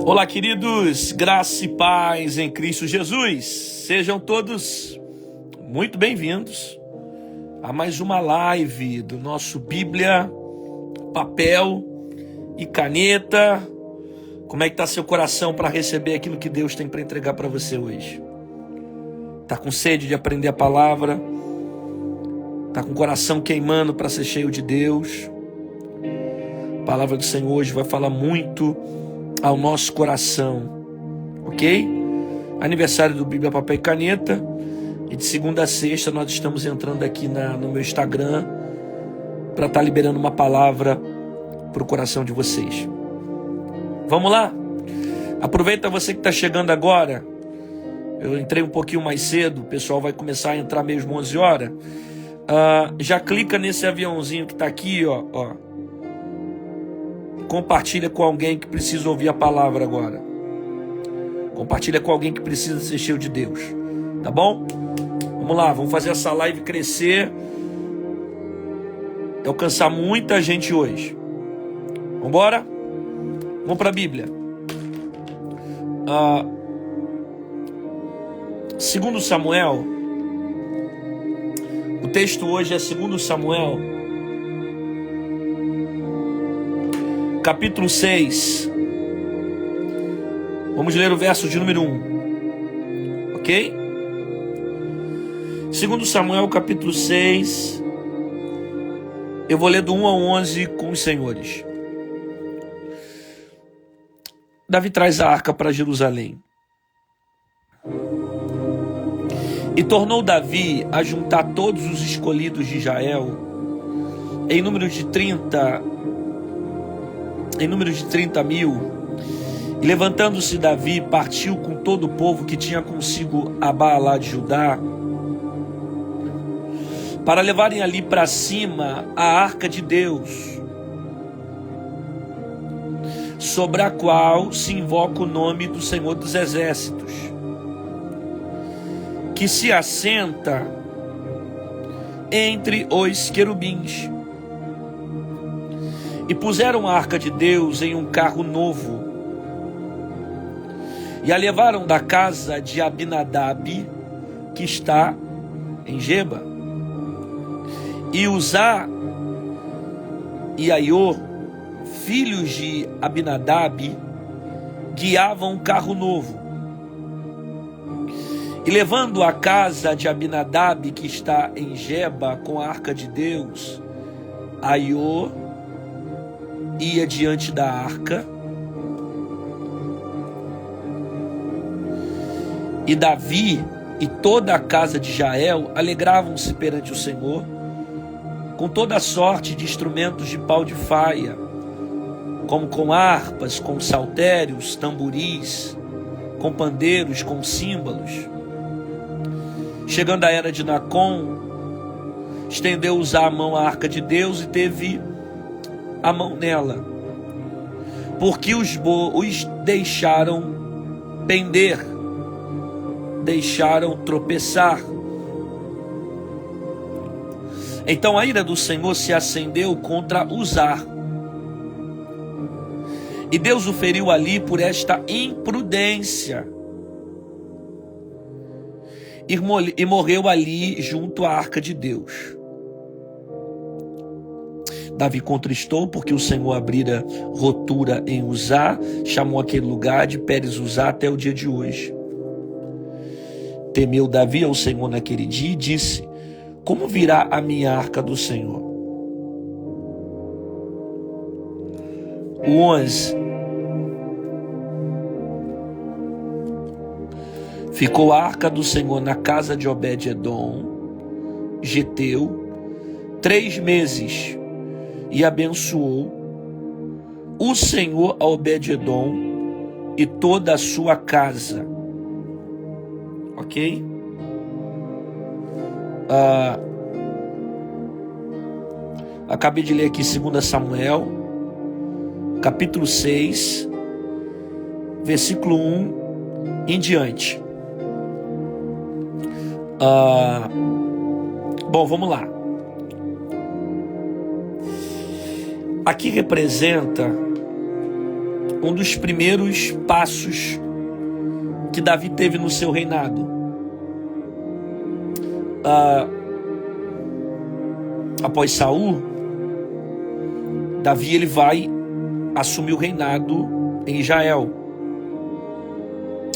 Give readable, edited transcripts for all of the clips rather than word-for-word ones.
Olá, queridos, graça e paz em Cristo Jesus. Sejam todos muito bem-vindos a mais uma live do nosso Bíblia, papel e caneta. Como é que está seu coração para receber aquilo que Deus tem para entregar para você hoje? Está com sede de aprender a palavra? Está com o coração queimando para ser cheio de Deus? A palavra do Senhor hoje vai falar muito ao nosso coração, ok? Aniversário do Bíblia, papel e caneta. E de segunda a sexta nós estamos entrando aqui no meu Instagram para estar liberando uma palavra para o coração de vocês. Vamos lá? Aproveita você que está chegando agora. Eu entrei um pouquinho mais cedo, o pessoal vai começar a entrar mesmo 11 horas. Já clica nesse aviãozinho que está aqui, ó. Compartilha com alguém que precisa ouvir a palavra agora. Compartilha com alguém que precisa ser cheio de Deus. Tá bom? Vamos lá, vamos fazer essa live crescer. Alcançar muita gente hoje. Vamos embora? Vamos para a Bíblia. Segundo Samuel. O texto hoje é 2 Samuel, capítulo 6. Vamos ler o verso de número 1. Ok? 2 Samuel, capítulo 6. Eu vou ler do 1 ao 11 com os senhores. Davi traz a arca para Jerusalém. E tornou Davi a juntar todos os escolhidos de Israel em número de 30 mil. E levantando-se Davi, partiu com todo o povo que tinha consigo a Baalá de Judá, para levarem ali para cima a arca de Deus, sobre a qual se invoca o nome do Senhor dos Exércitos, que se assenta entre os querubins. E puseram a arca de Deus em um carro novo, e a levaram da casa de Abinadab, que está em Geba. E Uzá e Aiô, filhos de Abinadab, guiavam um carro novo. E levando a casa de Abinadab, que está em Geba, com a arca de Deus, Aiô ia diante da arca, e Davi e toda a casa de Israel alegravam-se perante o Senhor com toda a sorte de instrumentos de pau de faia, como com harpas, com saltérios, tamboris, com pandeiros, com símbolos. Chegando a era de Nacon, estendeu Uzá a mão à arca de Deus e teve a mão nela, porque os deixaram pender, deixaram tropeçar. Então a ira do Senhor se acendeu contra Uzá, e Deus o feriu ali por esta imprudência, e morreu ali junto à arca de Deus. Davi contristou porque o Senhor abrira rotura em Uzá, chamou aquele lugar de Pérez Uzá até o dia de hoje. Temeu Davi ao Senhor naquele dia e disse: como virá a minha arca do Senhor? O 11. Ficou a arca do Senhor na casa de Obed-edom, geteu, 3 meses, e abençoou o Senhor a Obed-edom e toda a sua casa. Ok? Acabei de ler aqui 2 Samuel, capítulo 6, versículo 1 em diante. Bom, vamos lá. Aqui representa um dos primeiros passos que Davi teve no seu reinado. Após Saul, Davi ele vai assumir o reinado em Israel.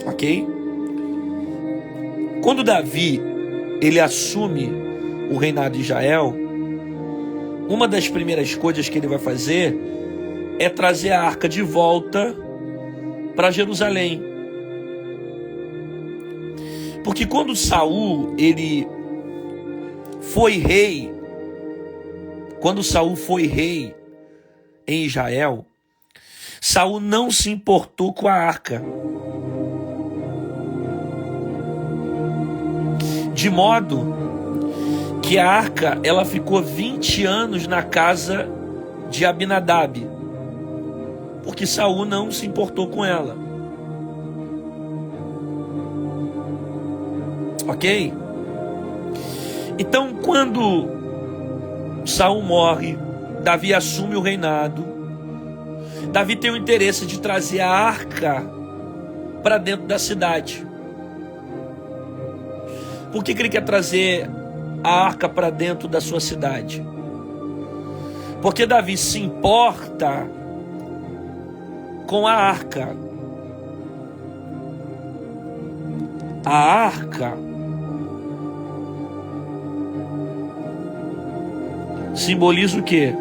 Ok? Quando Davi ele assume o reinado de Israel, uma das primeiras coisas que ele vai fazer é trazer a arca de volta para Jerusalém. Porque quando Saul ele foi rei, quando Saul foi rei em Israel, Saul não se importou com a arca. De modo que a arca ela ficou 20 anos na casa de Abinadab, porque Saul não se importou com ela. Ok? Então, quando Saul morre, Davi assume o reinado. Davi tem o interesse de trazer a arca para dentro da cidade. Por que ele quer trazer a arca para dentro da sua cidade? Porque Davi se importa com a arca. A arca simboliza o quê?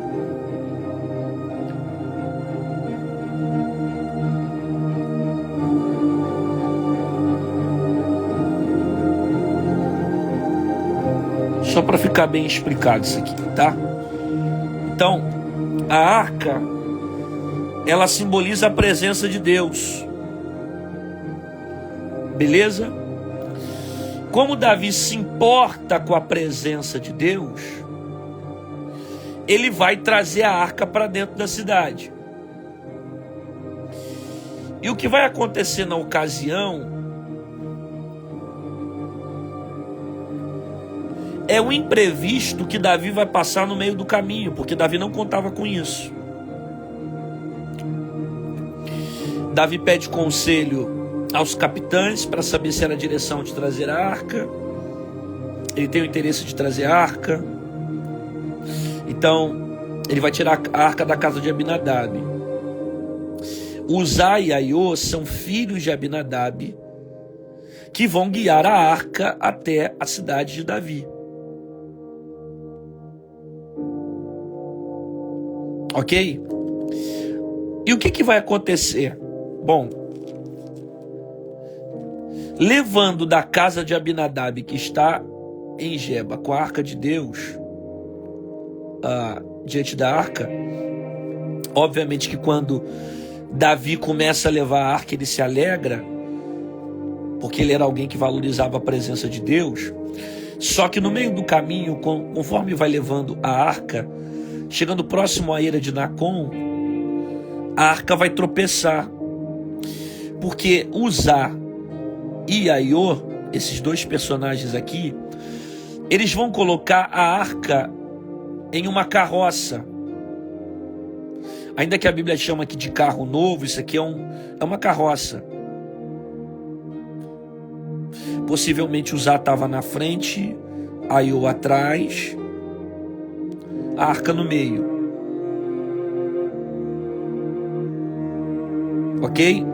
Só para ficar bem explicado isso aqui, tá? Então, a arca, ela simboliza a presença de Deus. Beleza? Como Davi se importa com a presença de Deus, ele vai trazer a arca para dentro da cidade. E o que vai acontecer na ocasião é um imprevisto que Davi vai passar no meio do caminho, porque Davi não contava com isso. Davi pede conselho aos capitães para saber se era a direção de trazer a arca. Ele tem o interesse de trazer a arca. Então, ele vai tirar a arca da casa de Abinadab. Uzá e Aiô são filhos de Abinadab, que vão guiar a arca até a cidade de Davi. Ok? E o que vai acontecer? Bom, levando da casa de Abinadab, que está em Geba, com a arca de Deus, diante da arca, obviamente que quando Davi começa a levar a arca, ele se alegra, porque ele era alguém que valorizava a presença de Deus. Só que no meio do caminho, conforme vai levando a arca, chegando próximo à eira de Nacon, a arca vai tropeçar, porque Uzá e Aiô, esses dois personagens aqui, eles vão colocar a arca em uma carroça. Ainda que a Bíblia chama aqui de carro novo, isso aqui é uma carroça. Possivelmente Uzá estava na frente, Aiô atrás, a arca no meio. Ok?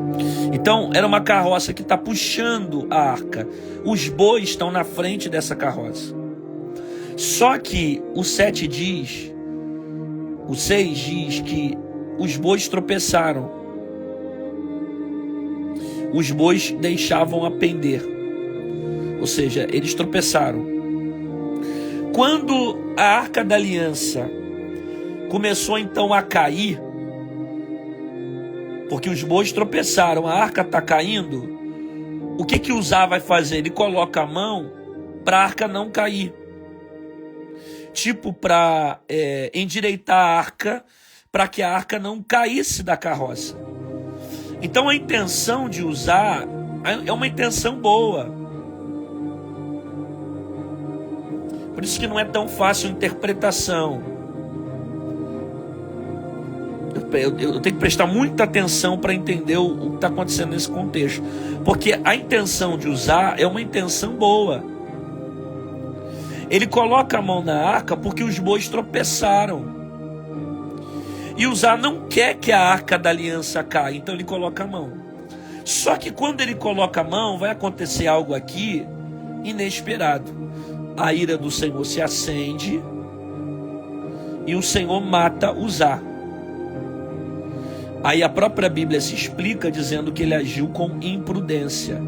Então era uma carroça que está puxando a arca. Os bois estão na frente dessa carroça. Só que o 6 diz que os bois tropeçaram. Os bois deixavam a pender. Ou seja, eles tropeçaram. Quando a Arca da Aliança começou então a cair, porque os bois tropeçaram, a arca está caindo, o que Uzá vai fazer? Ele coloca a mão para a arca não cair. Tipo para endireitar a arca, para que a arca não caísse da carroça. Então a intenção de Uzá é uma intenção boa. Por isso que não é tão fácil a interpretação. eu tenho que prestar muita atenção para entender o que está acontecendo nesse contexto, porque a intenção de Uzá é uma intenção boa. Ele coloca a mão na arca porque os bois tropeçaram, e Uzá não quer que a arca da aliança caia, então ele coloca a mão. Só que quando ele coloca a mão, vai acontecer algo aqui inesperado. A ira do Senhor se acende e o Senhor mata Uzá. Aí a própria Bíblia se explica dizendo que ele agiu com imprudência.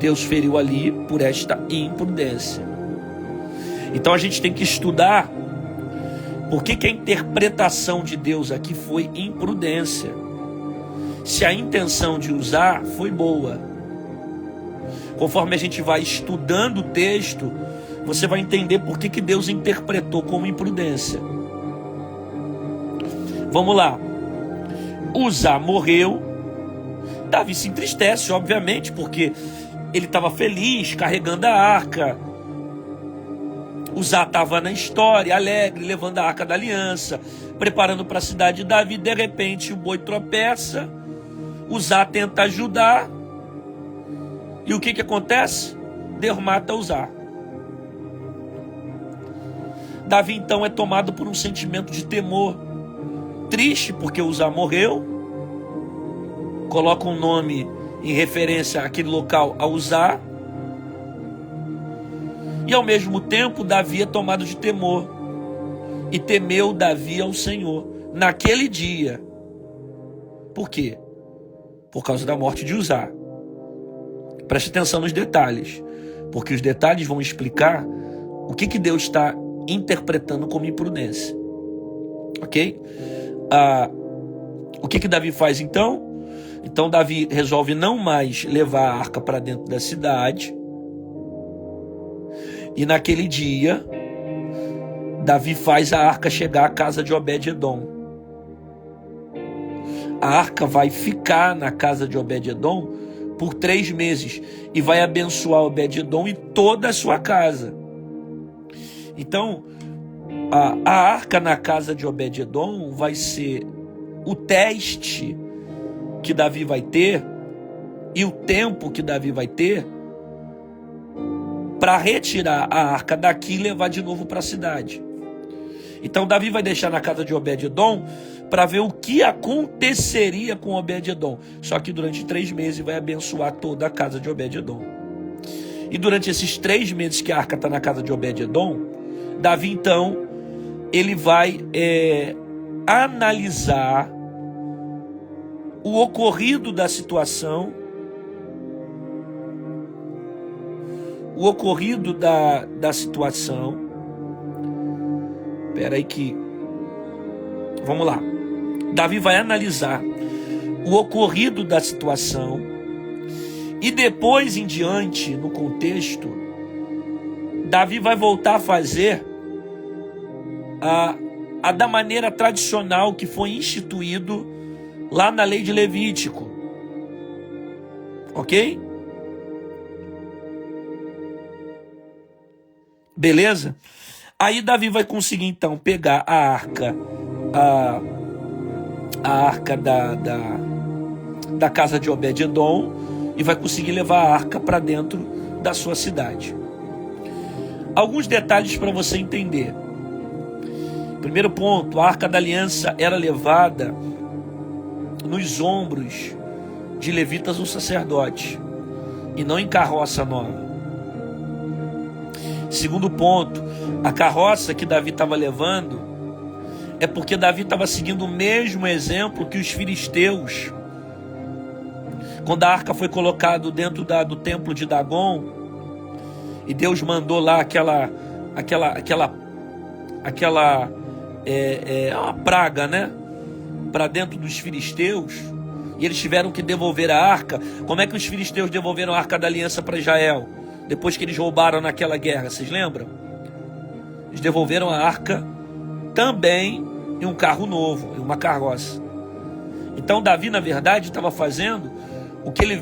Deus feriu ali por esta imprudência. Então a gente tem que estudar por que a interpretação de Deus aqui foi imprudência, se a intenção de Uzá foi boa. Conforme a gente vai estudando o texto, você vai entender por que Deus interpretou como imprudência. Vamos lá. Uzá morreu. Davi se entristece, obviamente, porque ele estava feliz, carregando a arca. Uzá estava na história, alegre, levando a arca da aliança, preparando para a cidade de Davi. De repente o boi tropeça, Uzá tenta ajudar, e o que acontece? Deus mata Uzá. Davi então é tomado por um sentimento de temor, triste porque Uzá morreu, coloca um nome em referência àquele local, a Uzá, e ao mesmo tempo Davi é tomado de temor, e temeu Davi ao Senhor naquele dia. Por quê? Por causa da morte de Uzá. Preste atenção nos detalhes, porque os detalhes vão explicar o que Deus está interpretando como imprudência. Ok? O que Davi faz então? Então Davi resolve não mais levar a arca para dentro da cidade. E naquele dia, Davi faz a arca chegar à casa de Obed-edom. A arca vai ficar na casa de Obed-edom por 3 meses e vai abençoar Obed-edom e toda a sua casa. Então, a arca na casa de Obed-edom vai ser o teste que Davi vai ter e o tempo que Davi vai ter para retirar a arca daqui e levar de novo para a cidade. Então Davi vai deixar na casa de Obed-edom para ver o que aconteceria com Obed-edom. Só que durante 3 meses vai abençoar toda a casa de Obed-edom. E durante esses 3 meses que a arca está na casa de Obed-edom, Davi então ele vai analisar o ocorrido da situação, Espera aí que... Vamos lá. Davi vai analisar o ocorrido da situação e depois em diante, no contexto, Davi vai voltar a fazer da maneira tradicional que foi instituído lá na lei de Levítico. Ok? Beleza? Aí Davi vai conseguir então pegar a arca, a arca da casa de Obed-edom, e vai conseguir levar a arca para dentro da sua cidade. Alguns detalhes para você entender. Primeiro ponto, a arca da aliança era levada nos ombros de levitas ou sacerdote, e não em carroça nova. Segundo ponto, a carroça que Davi estava levando é porque Davi estava seguindo o mesmo exemplo que os filisteus. Quando a arca foi colocada dentro do templo de Dagon, e Deus mandou lá uma praga, né? Para dentro dos filisteus, e eles tiveram que devolver a arca. Como é que os filisteus devolveram a arca da aliança para Israel? Depois que eles roubaram naquela guerra, vocês lembram? Eles devolveram a arca também em um carro novo, em uma carroça. Então Davi, na verdade, estava fazendo o que ele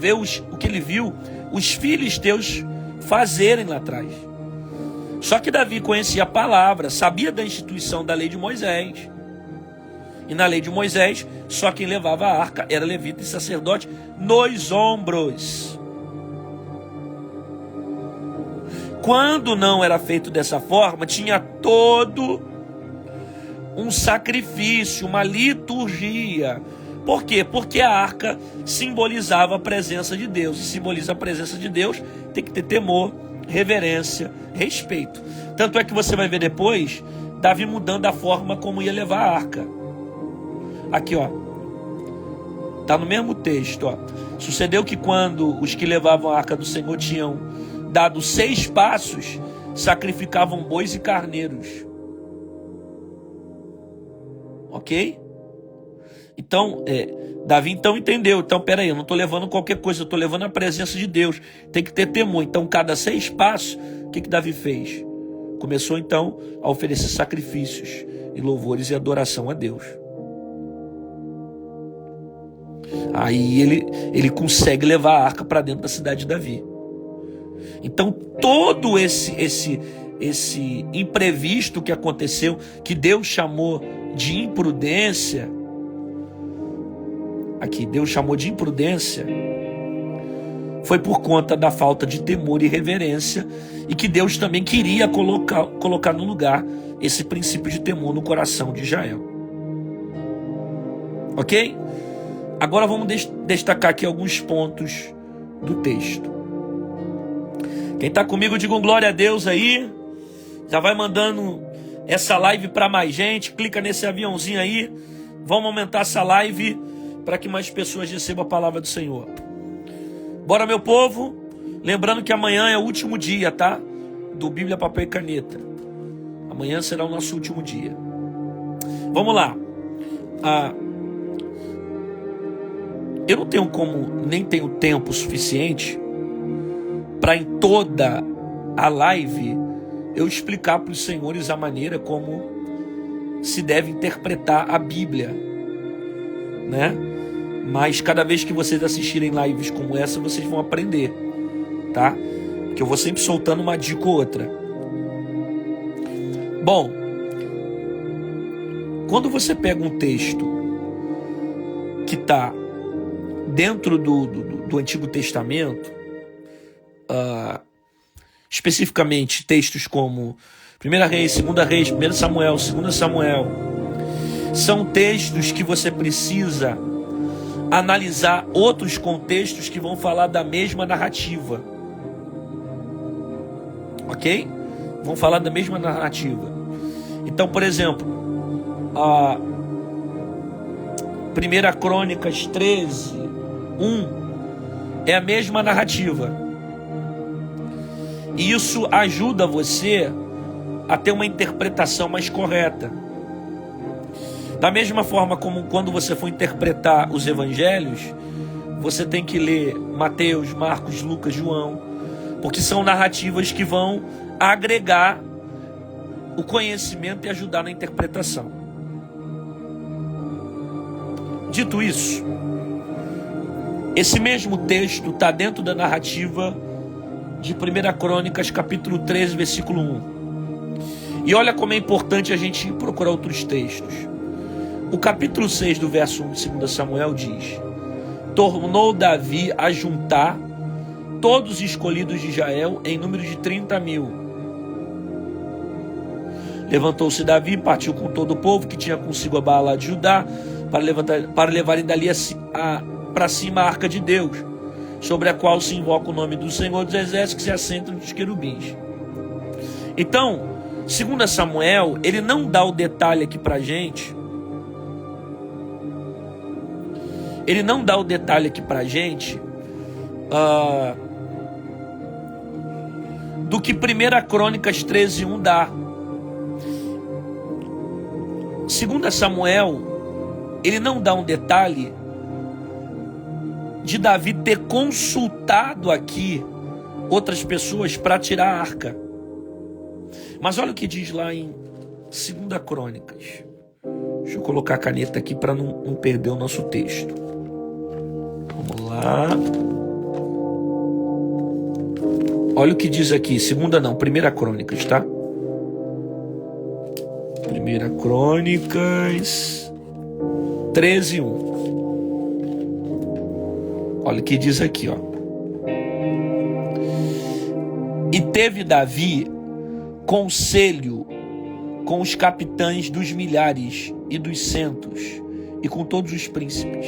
viu os filisteus fazerem lá atrás. Só que Davi conhecia a palavra, sabia da instituição da lei de Moisés. E na lei de Moisés, só quem levava a arca era levita e sacerdote nos ombros. Quando não era feito dessa forma, tinha todo um sacrifício, uma liturgia. Por quê? Porque a arca simbolizava a presença de Deus. E simboliza a presença de Deus, tem que ter temor, reverência, respeito. Tanto é que você vai ver depois Davi mudando a forma como ia levar a arca. Aqui, ó. Tá no mesmo texto, ó. Sucedeu que quando os que levavam a arca do Senhor tinham dado 6 passos, sacrificavam bois e carneiros. Ok? Então, Davi então entendeu. Então, peraí, eu não estou levando qualquer coisa, eu estou levando a presença de Deus. Tem que ter temor. Então, cada 6 passos, o que Davi fez? Começou então a oferecer sacrifícios e louvores e adoração a Deus. Aí ele consegue levar a arca para dentro da cidade de Davi. Então todo esse imprevisto que aconteceu, que Deus chamou de imprudência, foi por conta da falta de temor e reverência, e que Deus também queria colocar no lugar esse princípio de temor no coração de Israel. Ok? Agora vamos destacar aqui alguns pontos do texto. Quem está comigo, diga um glória a Deus aí. Já vai mandando essa live para mais gente. Clica nesse aviãozinho aí. Vamos aumentar essa live para que mais pessoas recebam a palavra do Senhor. Bora, meu povo. Lembrando que amanhã é o último dia, tá? Do Bíblia, Papel e Caneta. Amanhã será o nosso último dia. Vamos lá. Eu não tenho nem tenho tempo suficiente para em toda a live eu explicar para os senhores a maneira como se deve interpretar a Bíblia, né? Mas cada vez que vocês assistirem lives como essa, vocês vão aprender, tá? Que eu vou sempre soltando uma dica ou outra. Bom, quando você pega um texto que está dentro do Antigo Testamento, especificamente textos como 1 Reis, 2 Reis, 1 Samuel, 2 Samuel, são textos que você precisa analisar outros contextos que vão falar da mesma narrativa. Ok? Vão falar da mesma narrativa. Então, por exemplo, 1 Crônicas 13, 1 é a mesma narrativa. E isso ajuda você a ter uma interpretação mais correta. Da mesma forma como quando você for interpretar os evangelhos, você tem que ler Mateus, Marcos, Lucas, João, porque são narrativas que vão agregar o conhecimento e ajudar na interpretação. Dito isso, esse mesmo texto está dentro da narrativa de 1 Crônicas, capítulo 13, versículo 1. E olha como é importante a gente procurar outros textos. O capítulo 6 do verso 1 de 2 Samuel diz: tornou Davi a juntar todos os escolhidos de Israel em número de 30.000. Levantou-se Davi, partiu com todo o povo que tinha consigo a Baalá de Judá, para levarem dali para cima a arca de Deus, sobre a qual se invoca o nome do Senhor dos Exércitos, que se assenta nos querubins. Então, 2 Samuel, ele não dá o detalhe aqui para a gente. Ele não dá o detalhe aqui para a gente do que 1 Crônicas 13, 1 dá. 2 Samuel, ele não dá um detalhe de Davi ter consultado aqui outras pessoas para tirar a arca. Mas olha o que diz lá em 2 Crônicas. Deixa eu colocar a caneta aqui para não perder o nosso texto. Vamos lá. Olha o que diz aqui. 1 Crônicas, tá? 1 Crônicas 13:1. Olha o que diz aqui, ó. E teve Davi conselho com os capitães dos milhares e dos centos, e com todos os príncipes.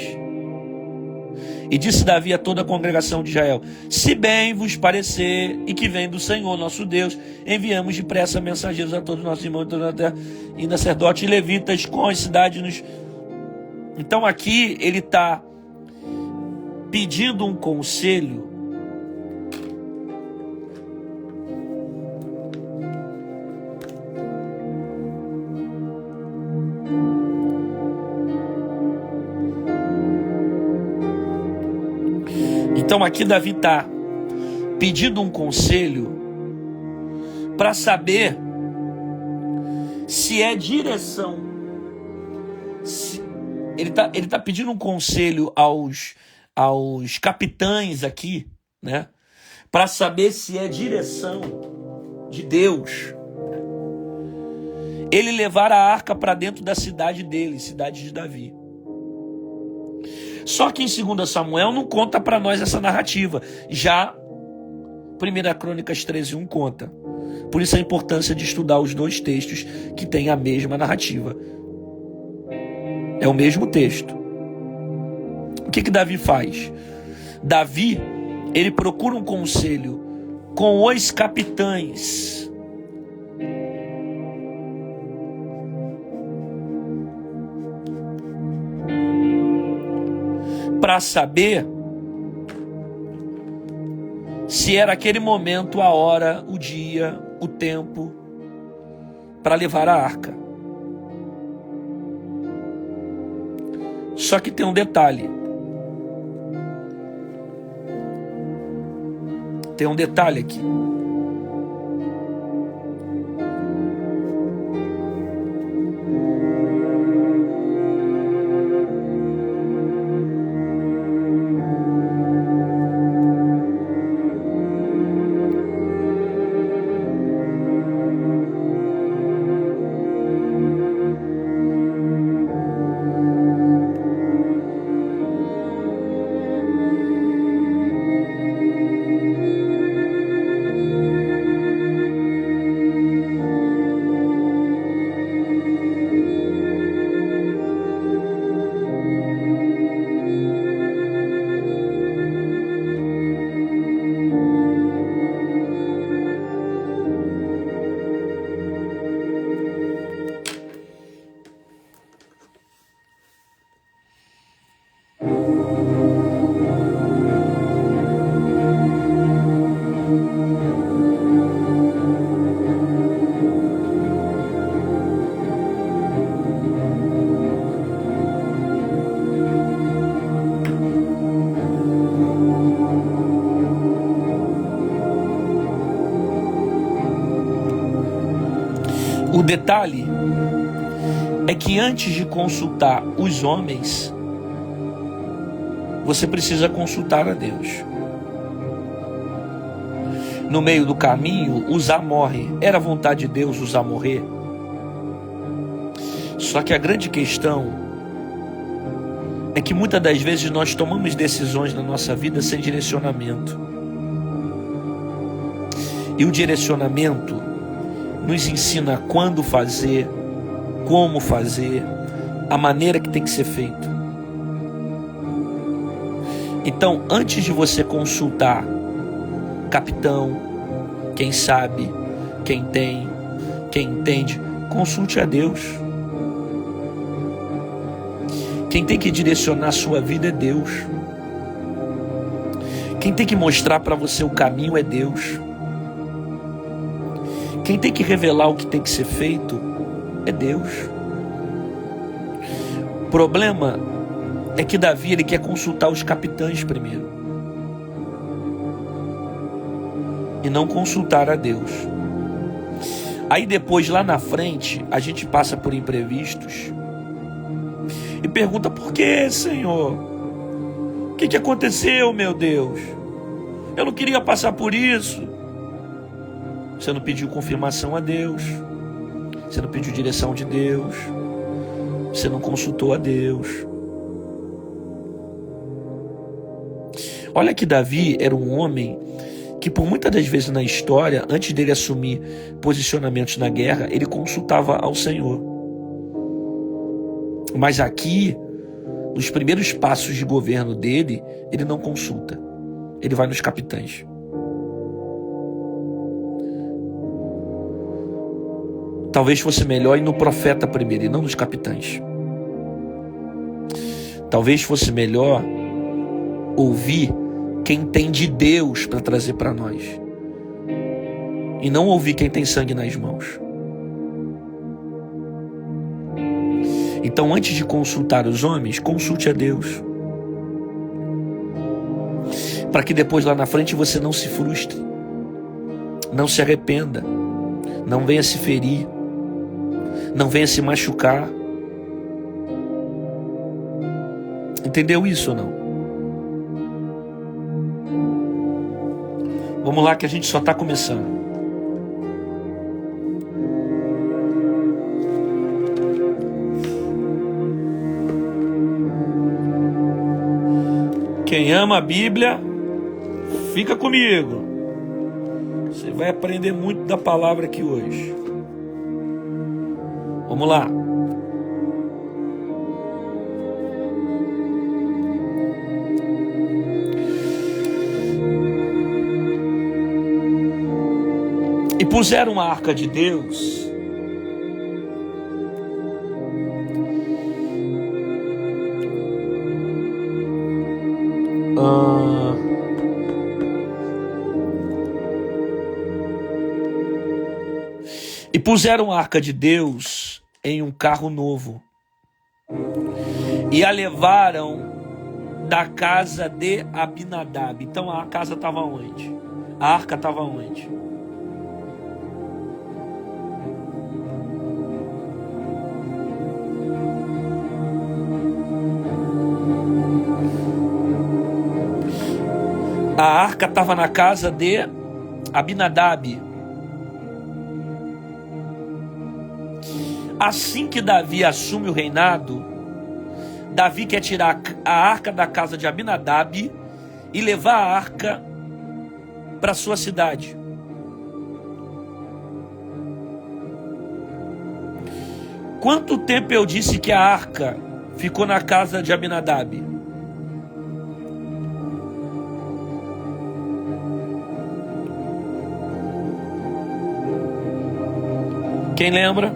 E disse Davi a toda a congregação de Israel: se bem vos parecer, e que vem do Senhor nosso Deus, enviamos depressa mensageiros a todos os nossos irmãos de toda a terra, e sacerdotes e levitas com as cidades. Então aqui ele está pedindo um conselho Então aqui Davi está pedindo um conselho para saber se é direção. Ele tá pedindo um conselho aos capitães aqui, né? Para saber se é direção de Deus ele levar a arca para dentro da cidade dele, cidade de Davi. Só que em 2 Samuel não conta para nós essa narrativa. Já 1 Crônicas 13:1 conta. Por isso a importância de estudar os dois textos que têm a mesma narrativa. É o mesmo texto. O que Davi faz? Davi, ele procura um conselho com os capitães. Para saber se era aquele momento, a hora, o dia, o tempo para levar a arca. Só que tem um detalhe. Tem um detalhe aqui. O detalhe é que antes de consultar os homens, você precisa consultar a Deus. No meio do caminho, Uzá morre. Era vontade de Deus Uzá morrer? Só que a grande questão é que muitas das vezes nós tomamos decisões na nossa vida sem direcionamento. E o direcionamento nos ensina quando fazer, como fazer, a maneira que tem que ser feito. Então, antes de você consultar capitão, quem sabe, quem tem, quem entende, consulte a Deus. Quem tem que direcionar a sua vida é Deus. Quem tem que mostrar para você o caminho é Deus. Quem tem que revelar o que tem que ser feito é Deus. O problema é que Davi, ele quer consultar os capitães primeiro e não consultar a Deus. Aí depois, lá na frente, a gente passa por imprevistos e pergunta: por que, Senhor? O que aconteceu, meu Deus? Eu não queria passar por isso. Você não pediu confirmação a Deus, você não pediu direção de Deus, você não consultou a Deus, Olha que Davi era um homem que por muitas das vezes na história, antes dele assumir posicionamentos na guerra, ele consultava ao Senhor. Mas aqui, nos primeiros passos de governo dele, ele não consulta. Ele vai nos capitães. Talvez fosse melhor ir no profeta primeiro e não nos capitães. Talvez fosse melhor ouvir quem tem de Deus para trazer para nós. E não ouvir quem tem sangue nas mãos. Então, antes de consultar os homens, consulte a Deus. Para que depois lá na frente você não se frustre. Não se arrependa. Não venha se ferir. Não venha se machucar. Entendeu isso ou não? Vamos lá que a gente só está começando. Quem ama a Bíblia, fica comigo. Você vai aprender muito da palavra aqui hoje. Vamos lá. E puseram a arca de Deus em um carro novo e a levaram da casa de Abinadab. Então a casa estava onde? A arca estava onde? A arca estava na casa de Abinadab. Assim que Davi assume o reinado, Davi quer tirar a arca da casa de Abinadab e levar a arca para sua cidade. Quanto tempo eu disse que a arca ficou na casa de Abinadab? Quem lembra?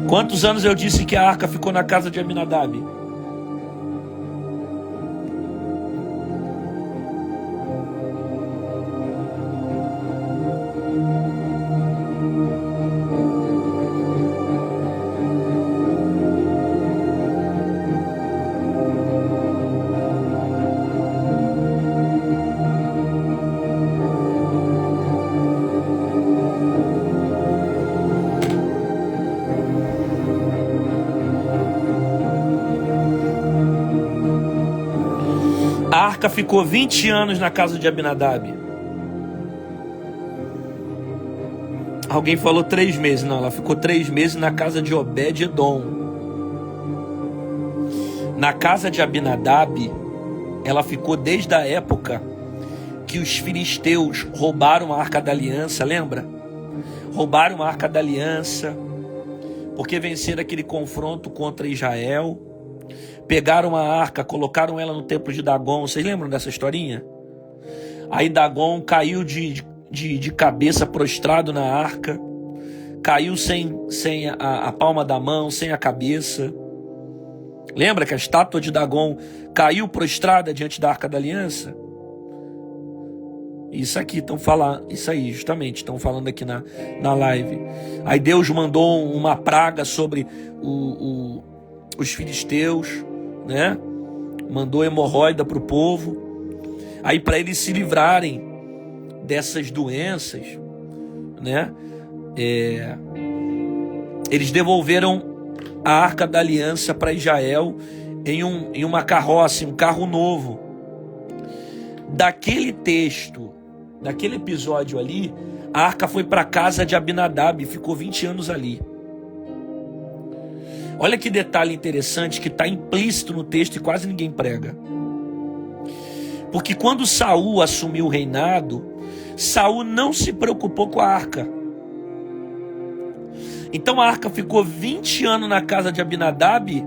Quantos anos eu disse que a arca ficou na casa de Abinadab? A arca ficou 20 anos na casa de Abinadab. Alguém falou 3 meses. Não, ela ficou 3 meses na casa de Obed-edom. Na casa de Abinadab, ela ficou desde a época que os filisteus roubaram a arca da aliança, lembra? Roubaram a arca da aliança, porque venceram aquele confronto contra Israel. Pegaram a arca, colocaram ela no templo de Dagon. Vocês lembram dessa historinha? Aí Dagon caiu de cabeça prostrado na arca. Caiu sem a palma da mão, sem a cabeça. Lembra que a estátua de Dagon caiu prostrada diante da arca da aliança? Isso aqui estão falando, isso aí justamente estão falando aqui na live. Aí Deus mandou uma praga sobre os filisteus, né? Mandou hemorroida para o povo. Aí para eles se livrarem dessas doenças, né? Eles devolveram a arca da aliança para Israel em uma carroça, em um carro novo. Daquele texto, daquele episódio ali, a arca foi para a casa de Abinadab e ficou 20 anos ali. Olha que detalhe interessante que está implícito no texto e quase ninguém prega. Porque quando Saul assumiu o reinado, Saul não se preocupou com a arca. Então a arca ficou 20 anos na casa de Abinadab,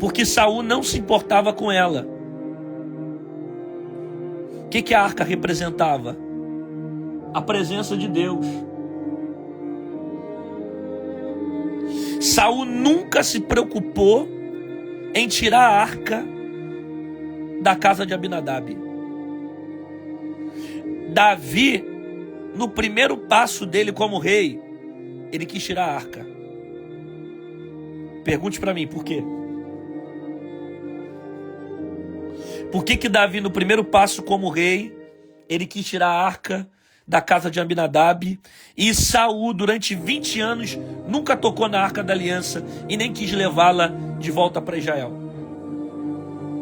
porque Saul não se importava com ela. O que a arca representava? A presença de Deus. Saul nunca se preocupou em tirar a arca da casa de Abinadab. Davi, no primeiro passo dele como rei, ele quis tirar a arca. Pergunte para mim, por quê? Por que Davi, no primeiro passo como rei, ele quis tirar a arca da casa de Abinadab, e Saul, durante 20 anos, nunca tocou na arca da aliança e nem quis levá-la de volta para Israel,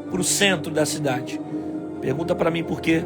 para o centro da cidade? Pergunta para mim por quê?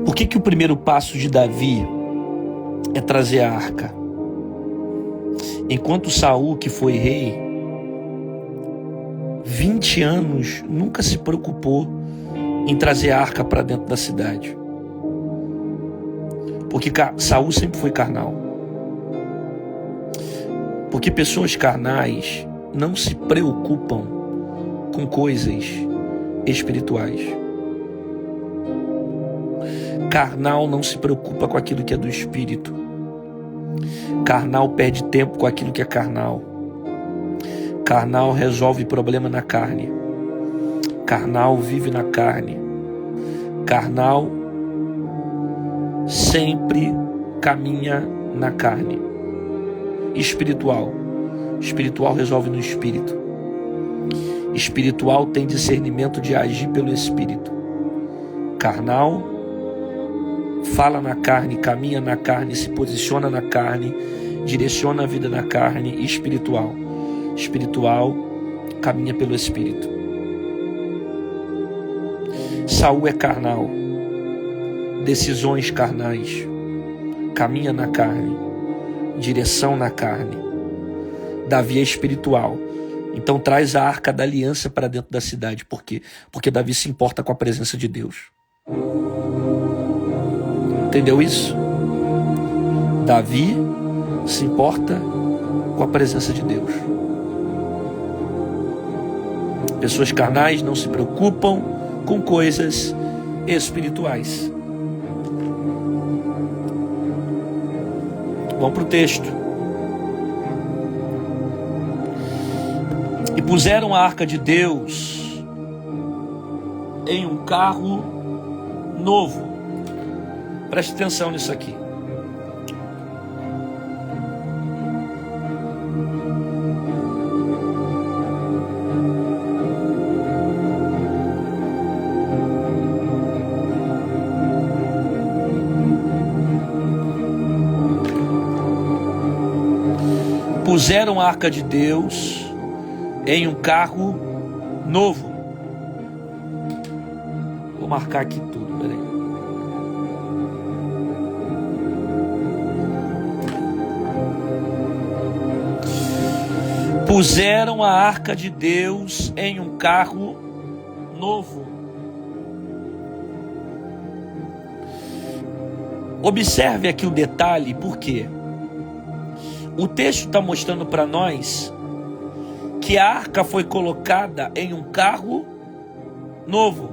Por que o primeiro passo de Davi é trazer a arca? Enquanto Saul, que foi rei, 20 anos nunca se preocupou em trazer a arca para dentro da cidade. Porque Saul sempre foi carnal. Porque pessoas carnais não se preocupam com coisas espirituais. Carnal não se preocupa com aquilo que é do espírito. Carnal perde tempo com aquilo que é carnal. Carnal resolve problema na carne. Carnal vive na carne. Carnal sempre caminha na carne. Espiritual resolve no espírito. Espiritual tem discernimento de agir pelo espírito. Carnal fala na carne, caminha na carne, se posiciona na carne, direciona a vida na carne. Espiritual caminha pelo espírito. Saul é carnal, decisões carnais, caminha na carne, direção na carne. Davi é espiritual, então traz a arca da aliança para dentro da cidade. Por quê? Porque Davi se importa com a presença de Deus. Entendeu isso? Davi se importa com a presença de Deus. Pessoas carnais não se preocupam com coisas espirituais. Vamos para o texto. E puseram a arca de Deus em um carro novo. Preste atenção nisso aqui. Puseram a arca de Deus em um carro novo. Vou marcar aqui tudo, peraí. Puseram a arca de Deus em um carro novo. Observe aqui o detalhe, por quê? O texto está mostrando para nós que a arca foi colocada em um carro novo.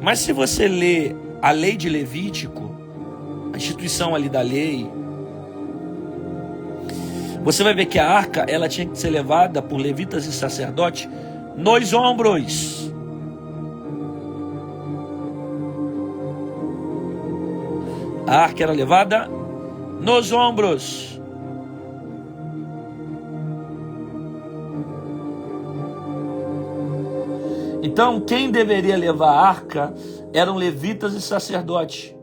Mas se você ler a lei de Levítico, a instituição ali da lei, você vai ver que a arca ela tinha que ser levada por levitas e sacerdotes nos ombros. A arca era levada nos ombros. Então, quem deveria levar a arca eram levitas e sacerdotes.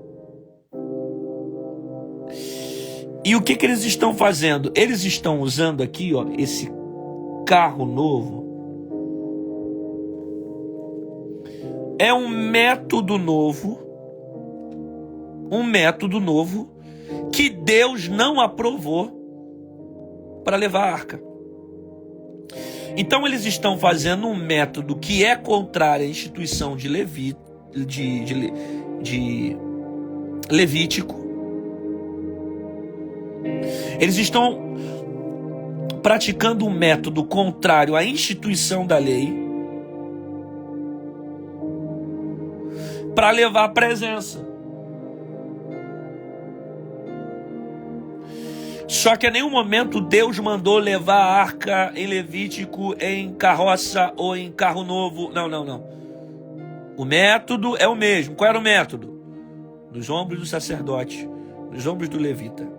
E o que eles estão fazendo? Eles estão usando aqui, ó, esse carro novo. É um método novo que Deus não aprovou para levar a arca. Então eles estão fazendo um método que é contrário à instituição de Levítico. Eles estão praticando um método contrário à instituição da lei para levar a presença. Só que em nenhum momento Deus mandou levar a arca em Levítico em carroça ou em carro novo. Não. O método é o mesmo. Qual era o método? Nos ombros do sacerdote, nos ombros do levita.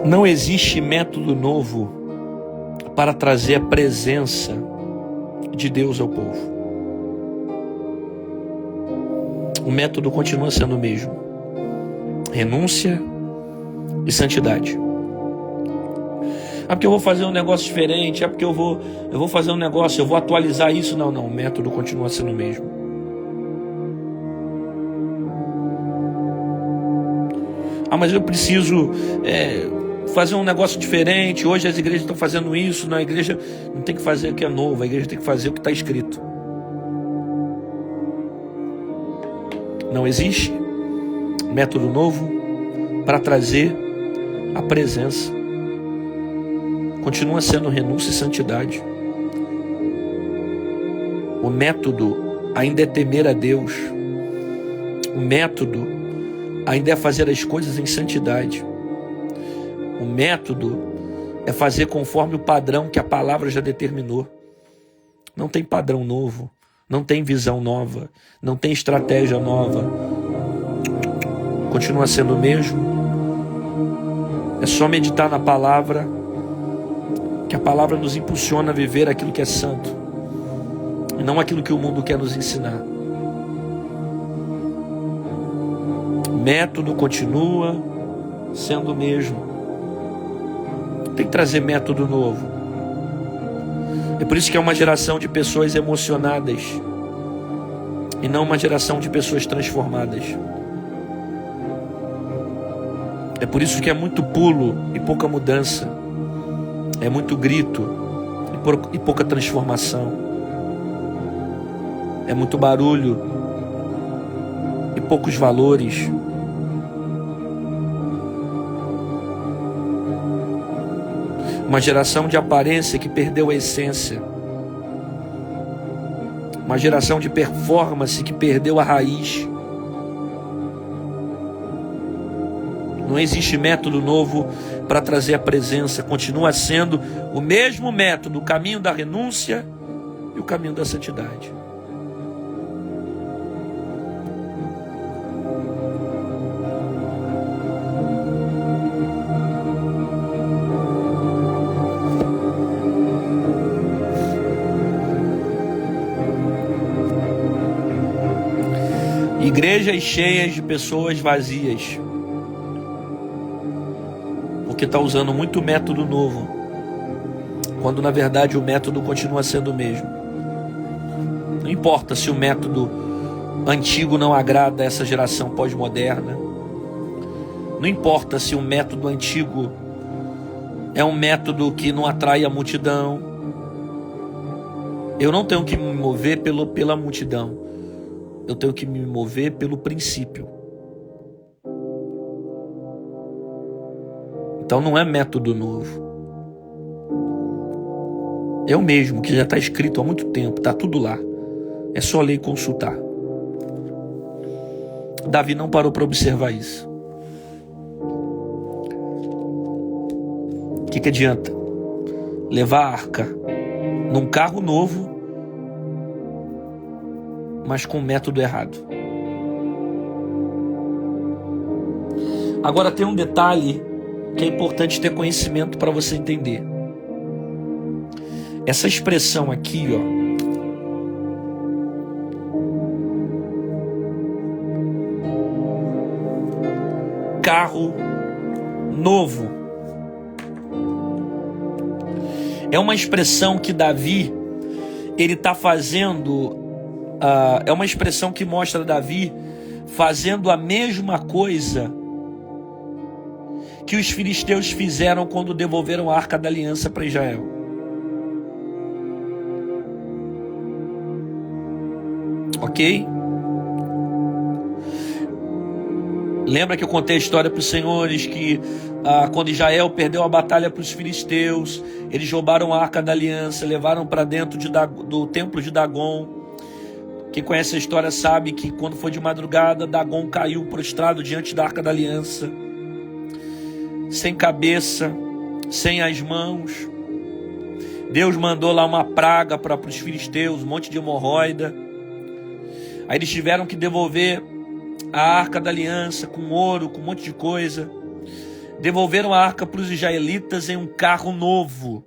Não existe método novo para trazer a presença de Deus ao povo. O método continua sendo o mesmo: renúncia e santidade. Ah, porque eu vou fazer um negócio diferente, porque eu vou fazer um negócio, eu vou atualizar isso. Não, o método continua sendo o mesmo. Ah, mas eu preciso fazer um negócio diferente. Hoje as igrejas estão fazendo isso. Não, a igreja não tem que fazer o que é novo, a igreja tem que fazer o que está escrito. Não existe método novo para trazer a presença. Continua sendo renúncia e santidade. O método ainda é temer a Deus. O método ainda é fazer as coisas em santidade. O método é fazer conforme o padrão que a palavra já determinou. Não tem padrão novo, não tem visão nova, não tem estratégia nova. Continua sendo o mesmo. É só meditar na palavra, que a palavra nos impulsiona a viver aquilo que é santo e não aquilo que o mundo quer nos ensinar. O método continua sendo o mesmo. Tem que trazer método novo. É por isso que é uma geração de pessoas emocionadas e não uma geração de pessoas transformadas. É por isso que é muito pulo e pouca mudança. É muito grito e pouca transformação. É muito barulho e poucos valores. Uma geração de aparência que perdeu a essência. Uma geração de performance que perdeu a raiz. Não existe método novo para trazer a presença. Continua sendo o mesmo método, o caminho da renúncia e o caminho da santidade. Igrejas cheias de pessoas vazias, porque está usando muito método novo, quando na verdade o método continua sendo o mesmo. Não importa se o método antigo não agrada a essa geração pós-moderna. Não importa se o método antigo é um método que não atrai a multidão. Eu não tenho que me mover pela multidão. Eu tenho que me mover pelo princípio. Então não é método novo. É o mesmo que já está escrito há muito tempo, está tudo lá. É só ler e consultar. Davi não parou para observar isso. O que adianta levar a arca num carro novo, mas com o método errado? Agora tem um detalhe que é importante ter conhecimento para você entender. Essa expressão aqui, carro novo, é uma expressão que Davi, ele está fazendo, é uma expressão que mostra Davi fazendo a mesma coisa que os filisteus fizeram quando devolveram a Arca da Aliança para Israel. Ok? Lembra que eu contei a história para os senhores que quando Israel perdeu a batalha para os filisteus, eles roubaram a Arca da Aliança, levaram para dentro do templo de Dagon. Quem conhece a história sabe que quando foi de madrugada, Dagon caiu prostrado diante da Arca da Aliança, sem cabeça, sem as mãos. Deus mandou lá uma praga para os filisteus, um monte de hemorroida. Aí eles tiveram que devolver a Arca da Aliança com ouro, com um monte de coisa. devolveram a arca para os israelitas em um carro novo.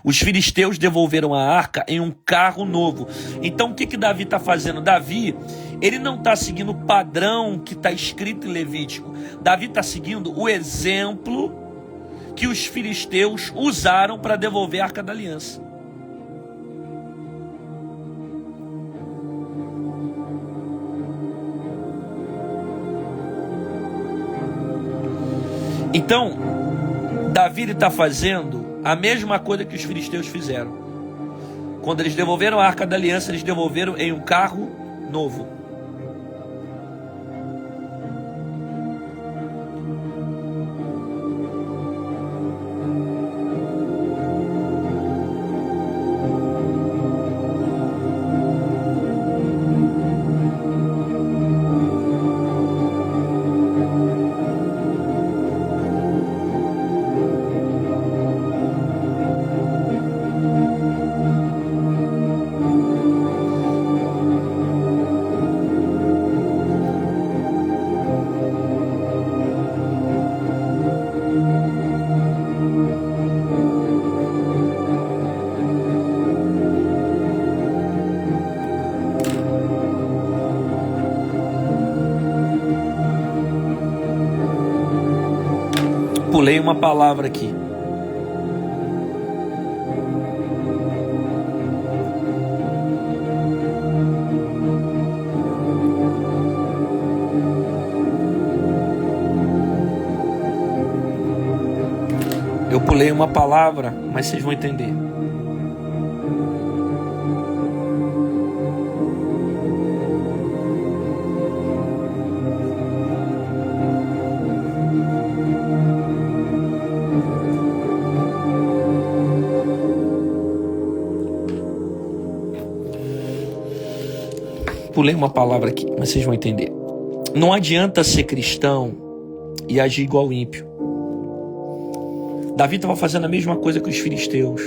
Os filisteus devolveram a arca em um carro novo. Então o que Davi está fazendo? Davi, ele não está seguindo o padrão que está escrito em Levítico. Davi está seguindo o exemplo que os filisteus usaram para devolver a arca da aliança. Então, Davi está fazendo a mesma coisa que os filisteus fizeram. Quando eles devolveram a arca da aliança, eles devolveram em um carro novo. Pulei uma palavra aqui. Eu pulei uma palavra, mas vocês vão entender. Pulei uma palavra aqui, mas vocês vão entender. Não adianta ser cristão e agir igual ímpio. Davi estava fazendo a mesma coisa que os filisteus.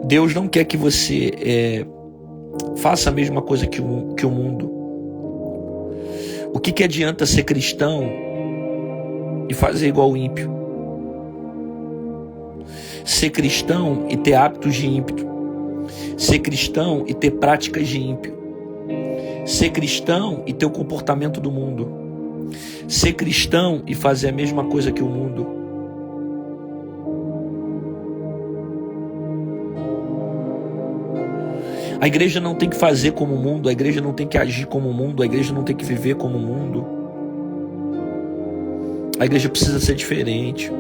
Deus não quer que você faça a mesma coisa que o mundo. O que adianta ser cristão e fazer igual ímpio? Ser cristão e ter hábitos de ímpio. Ser cristão e ter práticas de ímpio. Ser cristão e ter o comportamento do mundo. Ser cristão e fazer a mesma coisa que o mundo. A igreja não tem que fazer como o mundo, a igreja não tem que agir como o mundo, a igreja não tem que viver como o mundo. A igreja precisa ser diferente.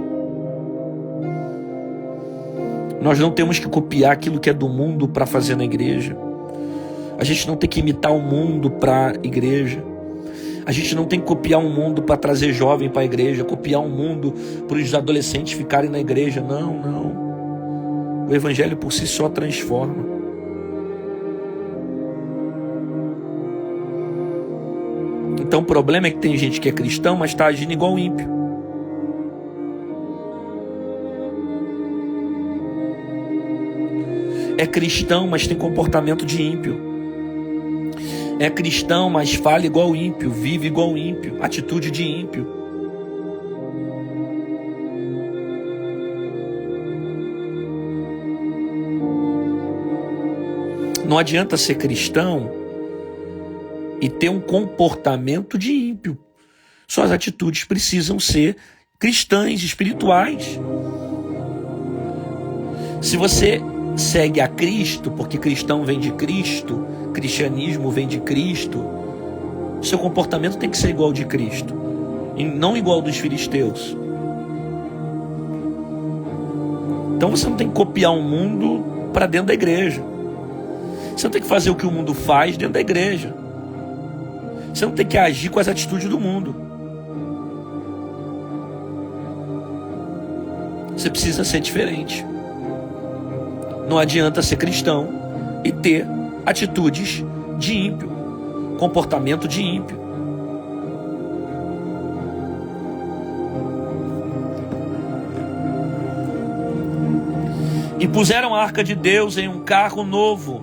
Nós não temos que copiar aquilo que é do mundo para fazer na igreja. A gente não tem que imitar o mundo para a igreja. A gente não tem que copiar um mundo para trazer jovem para a igreja, copiar um mundo para os adolescentes ficarem na igreja. Não, não. O evangelho por si só transforma. Então o problema é que tem gente que é cristão, mas está agindo igual ímpio. É cristão, mas tem comportamento de ímpio. É cristão, mas fala igual ímpio, vive igual ímpio, atitude de ímpio. Não adianta ser cristão e ter um comportamento de ímpio. Suas atitudes precisam ser cristãs, espirituais. Se você segue a Cristo, porque cristão vem de Cristo, cristianismo vem de Cristo, seu comportamento tem que ser igual ao de Cristo, e não igual ao dos filisteus. Então você não tem que copiar um mundo para dentro da igreja. Você não tem que fazer o que o mundo faz dentro da igreja. Você não tem que agir com as atitudes do mundo. Você precisa ser diferente. Não adianta ser cristão e ter atitudes de ímpio, comportamento de ímpio. E puseram a arca de Deus em um carro novo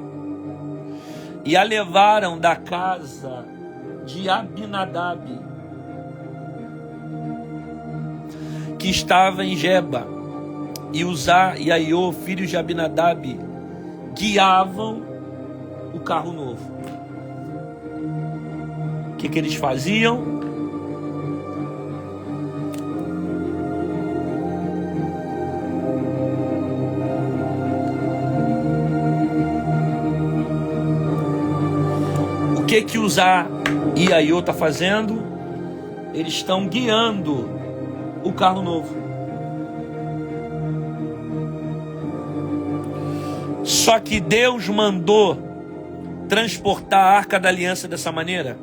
e a levaram da casa de Abinadab, que estava em Geba, e Uzá e Aiô, filhos de Abinadab, guiavam o carro novo. O que eles faziam? O que Uzá e Aiô está fazendo? Eles estão guiando o carro novo. Só que Deus mandou transportar a Arca da Aliança dessa maneira.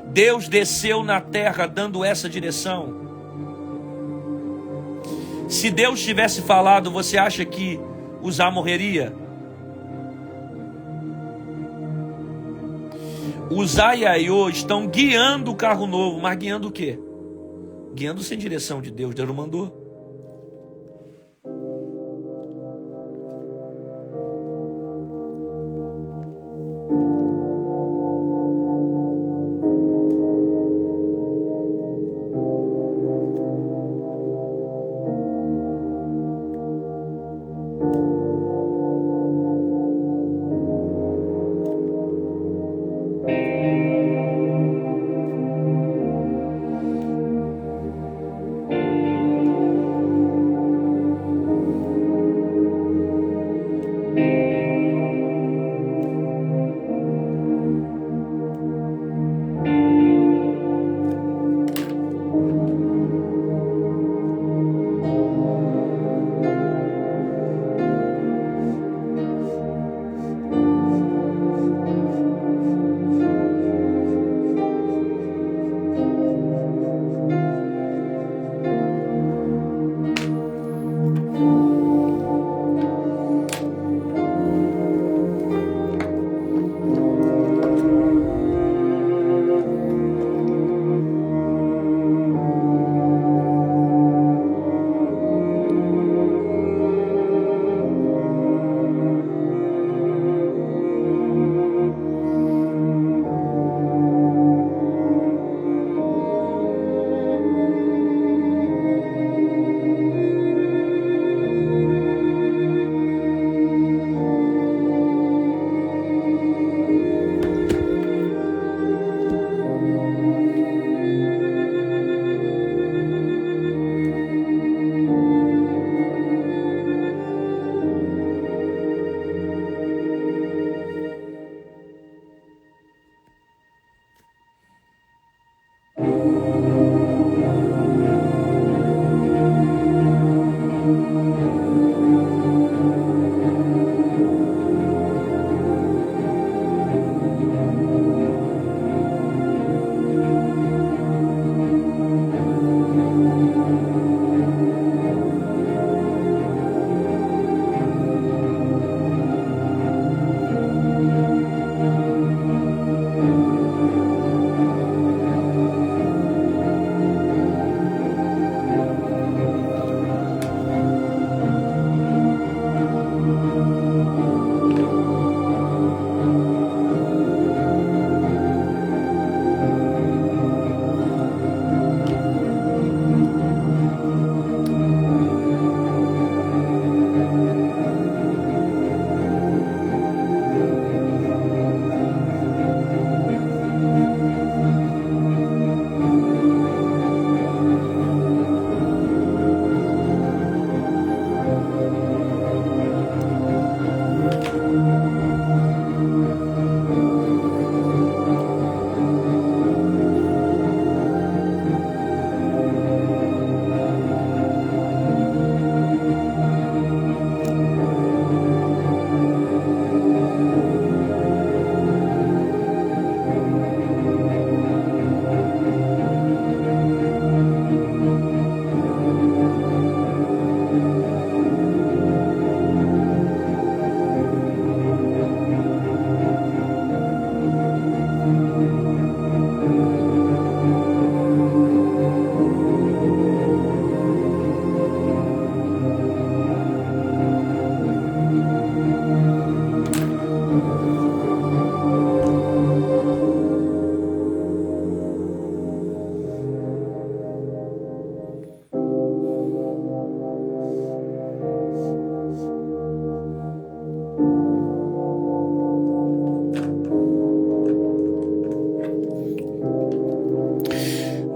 Deus desceu na terra dando essa direção. Se Deus tivesse falado, você acha que Uzá morreria? Uzá e Aiô estão guiando o carro novo, mas guiando o quê? Guiando sem direção de Deus. Deus não mandou.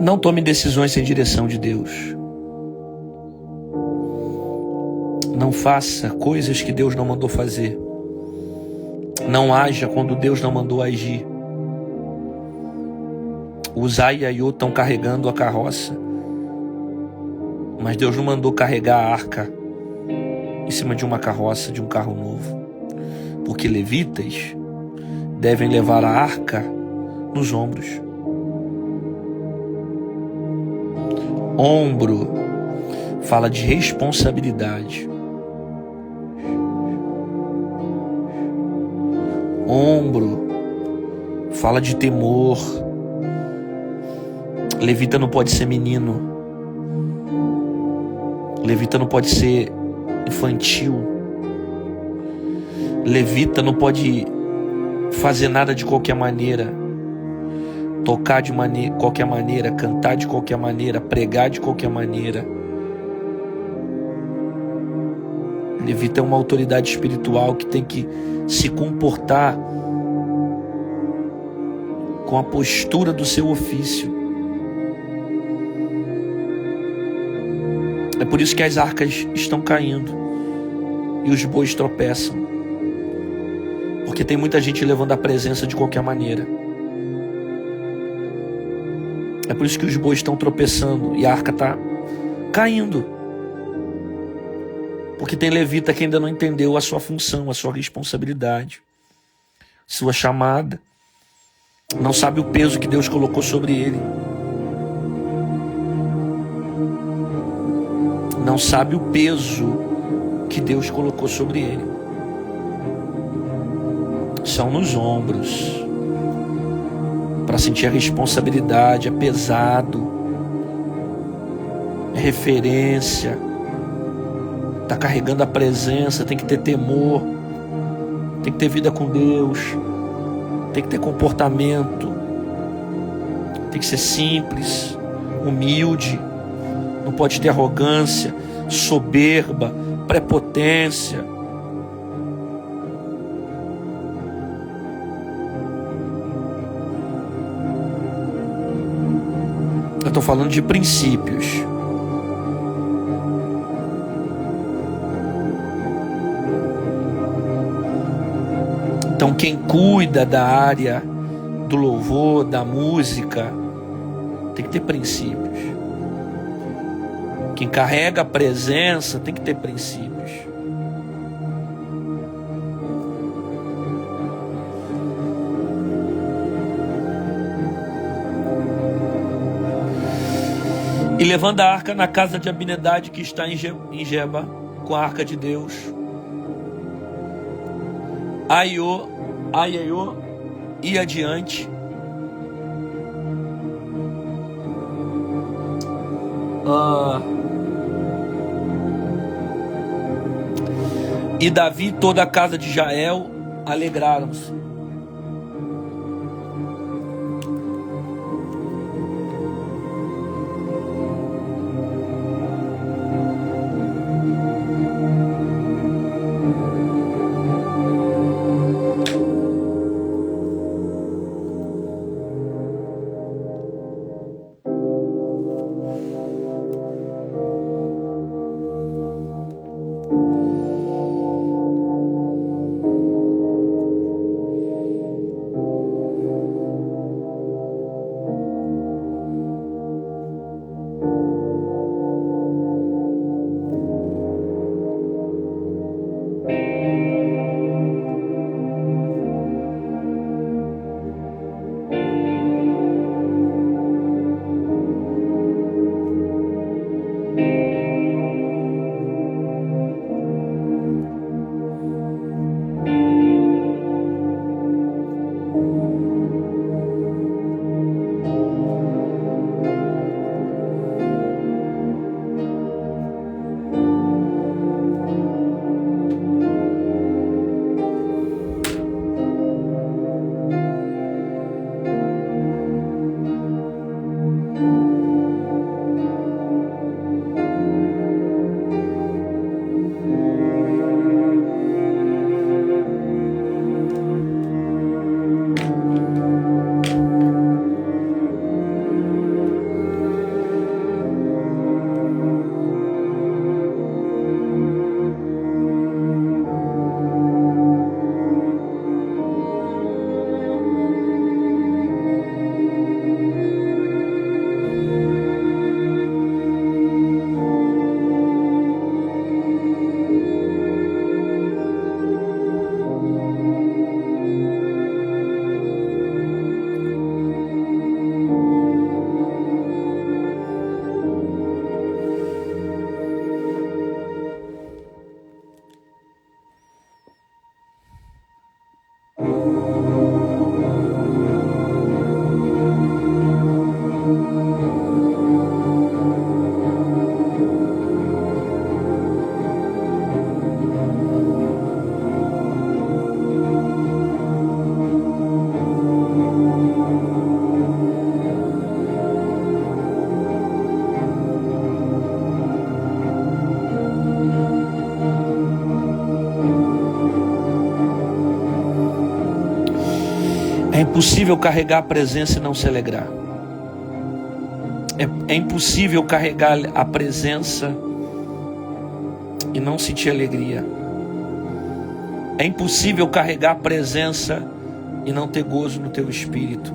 Não tome decisões sem direção de Deus. Não faça coisas que Deus não mandou fazer. Não haja quando Deus não mandou agir. O Zai e a Iô estão carregando a carroça, mas Deus não mandou carregar a arca em cima de uma carroça, de um carro novo. Porque levitas devem levar a arca nos ombros. Ombro fala de responsabilidade. Ombro fala de temor. Levita não pode ser menino. Levita não pode ser infantil. Levita não pode fazer nada de qualquer maneira. Tocar de qualquer maneira, cantar de qualquer maneira, pregar de qualquer maneira. Levita é uma autoridade espiritual que tem que se comportar com a postura do seu ofício. É por isso que as arcas estão caindo e os bois tropeçam, porque tem muita gente levando a presença de qualquer maneira. É por isso que os bois estão tropeçando e a arca está caindo, porque tem levita que ainda não entendeu a sua função, a sua responsabilidade, sua chamada, não sabe o peso que Deus colocou sobre ele. Não sabe o peso que Deus colocou sobre ele. São nos ombros. Para sentir a responsabilidade, é pesado. É referência. Está carregando a presença, tem que ter temor. Tem que ter vida com Deus. Tem que ter comportamento. Tem que ser simples, humilde. Não pode ter arrogância, soberba, prepotência. Eu estou falando de princípios. Então quem cuida da área do louvor, da música, tem que ter princípios. Quem carrega a presença tem que ter princípios. E levando a arca na casa de Abinedade, que está em Geba, com a arca de Deus. Aiô ia adiante. E Davi e toda a casa de Jael alegraram-se. É impossível carregar a presença e não se alegrar. É impossível carregar a presença e não sentir alegria. É impossível carregar a presença e não ter gozo no teu espírito.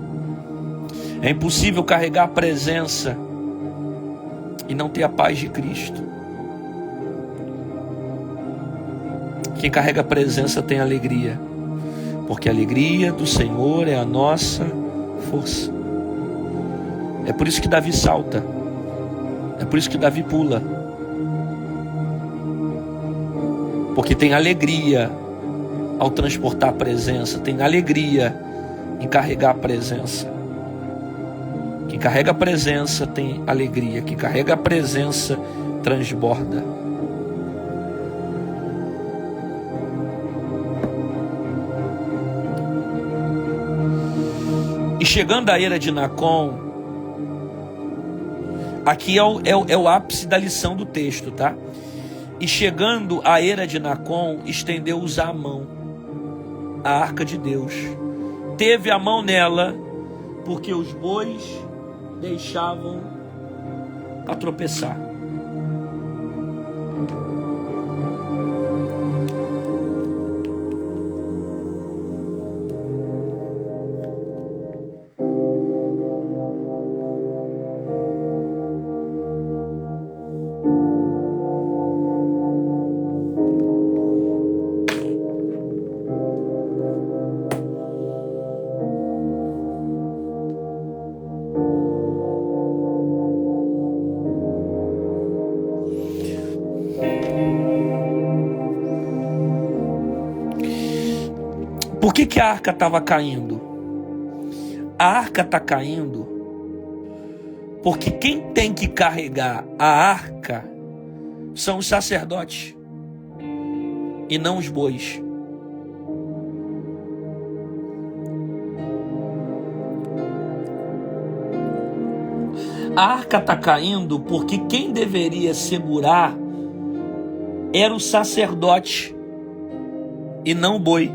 É impossível carregar a presença e não ter a paz de Cristo. Quem carrega a presença tem alegria, porque a alegria do Senhor é a nossa força. É por isso que Davi salta, é por isso que Davi pula, porque tem alegria ao transportar a presença, tem alegria em carregar a presença. Quem carrega a presença tem alegria, quem carrega a presença transborda. E chegando à era de Nacon, aqui é o ápice da lição do texto, tá? E chegando à era de Nacon, estendeu-os a mão, a arca de Deus. Teve a mão nela, porque os bois deixavam a tropeçar. Por que a arca estava caindo? A arca está caindo porque quem tem que carregar a arca são os sacerdotes e não os bois. A arca está caindo porque quem deveria segurar era o sacerdote e não o boi.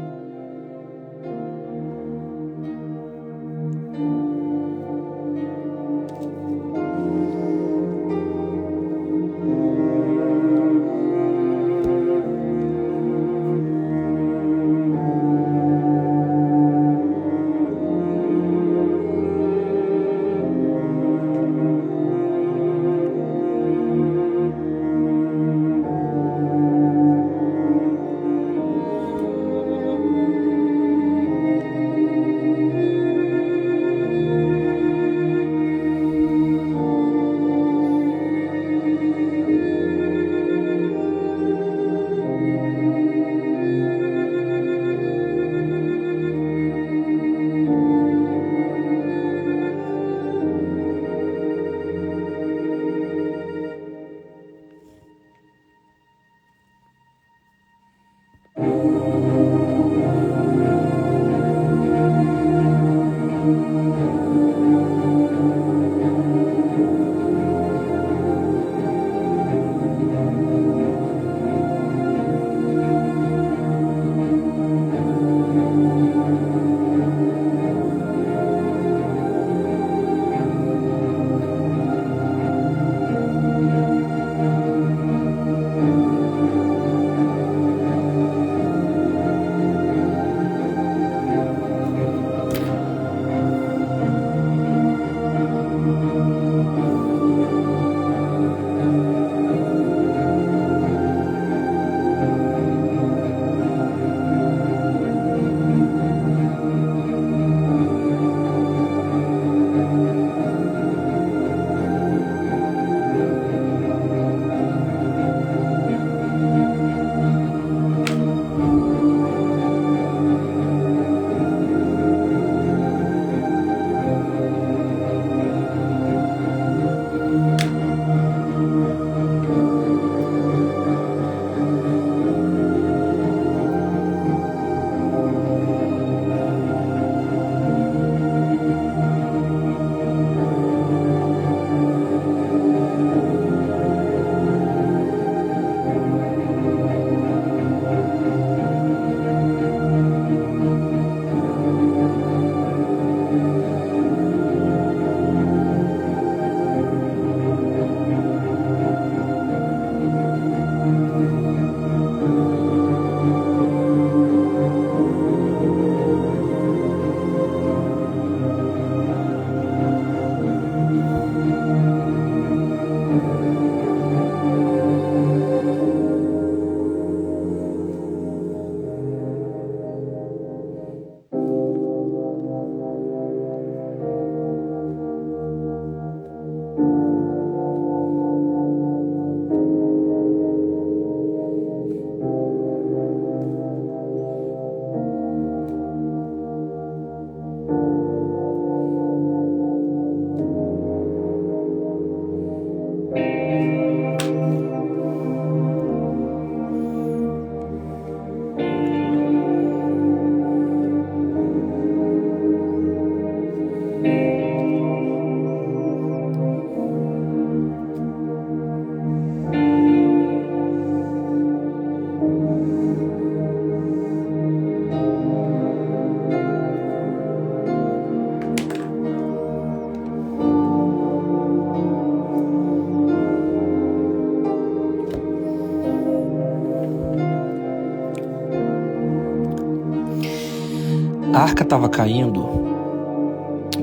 A arca estava caindo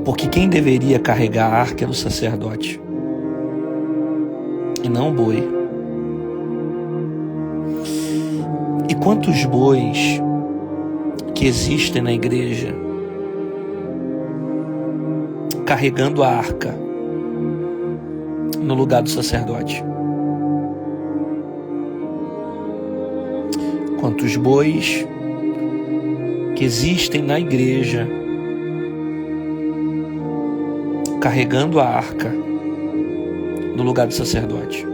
porque quem deveria carregar a arca era o sacerdote e não o boi. E quantos bois que existem na igreja carregando a arca no lugar do sacerdote? Quantos bois que existem na igreja carregando a arca no lugar do sacerdote?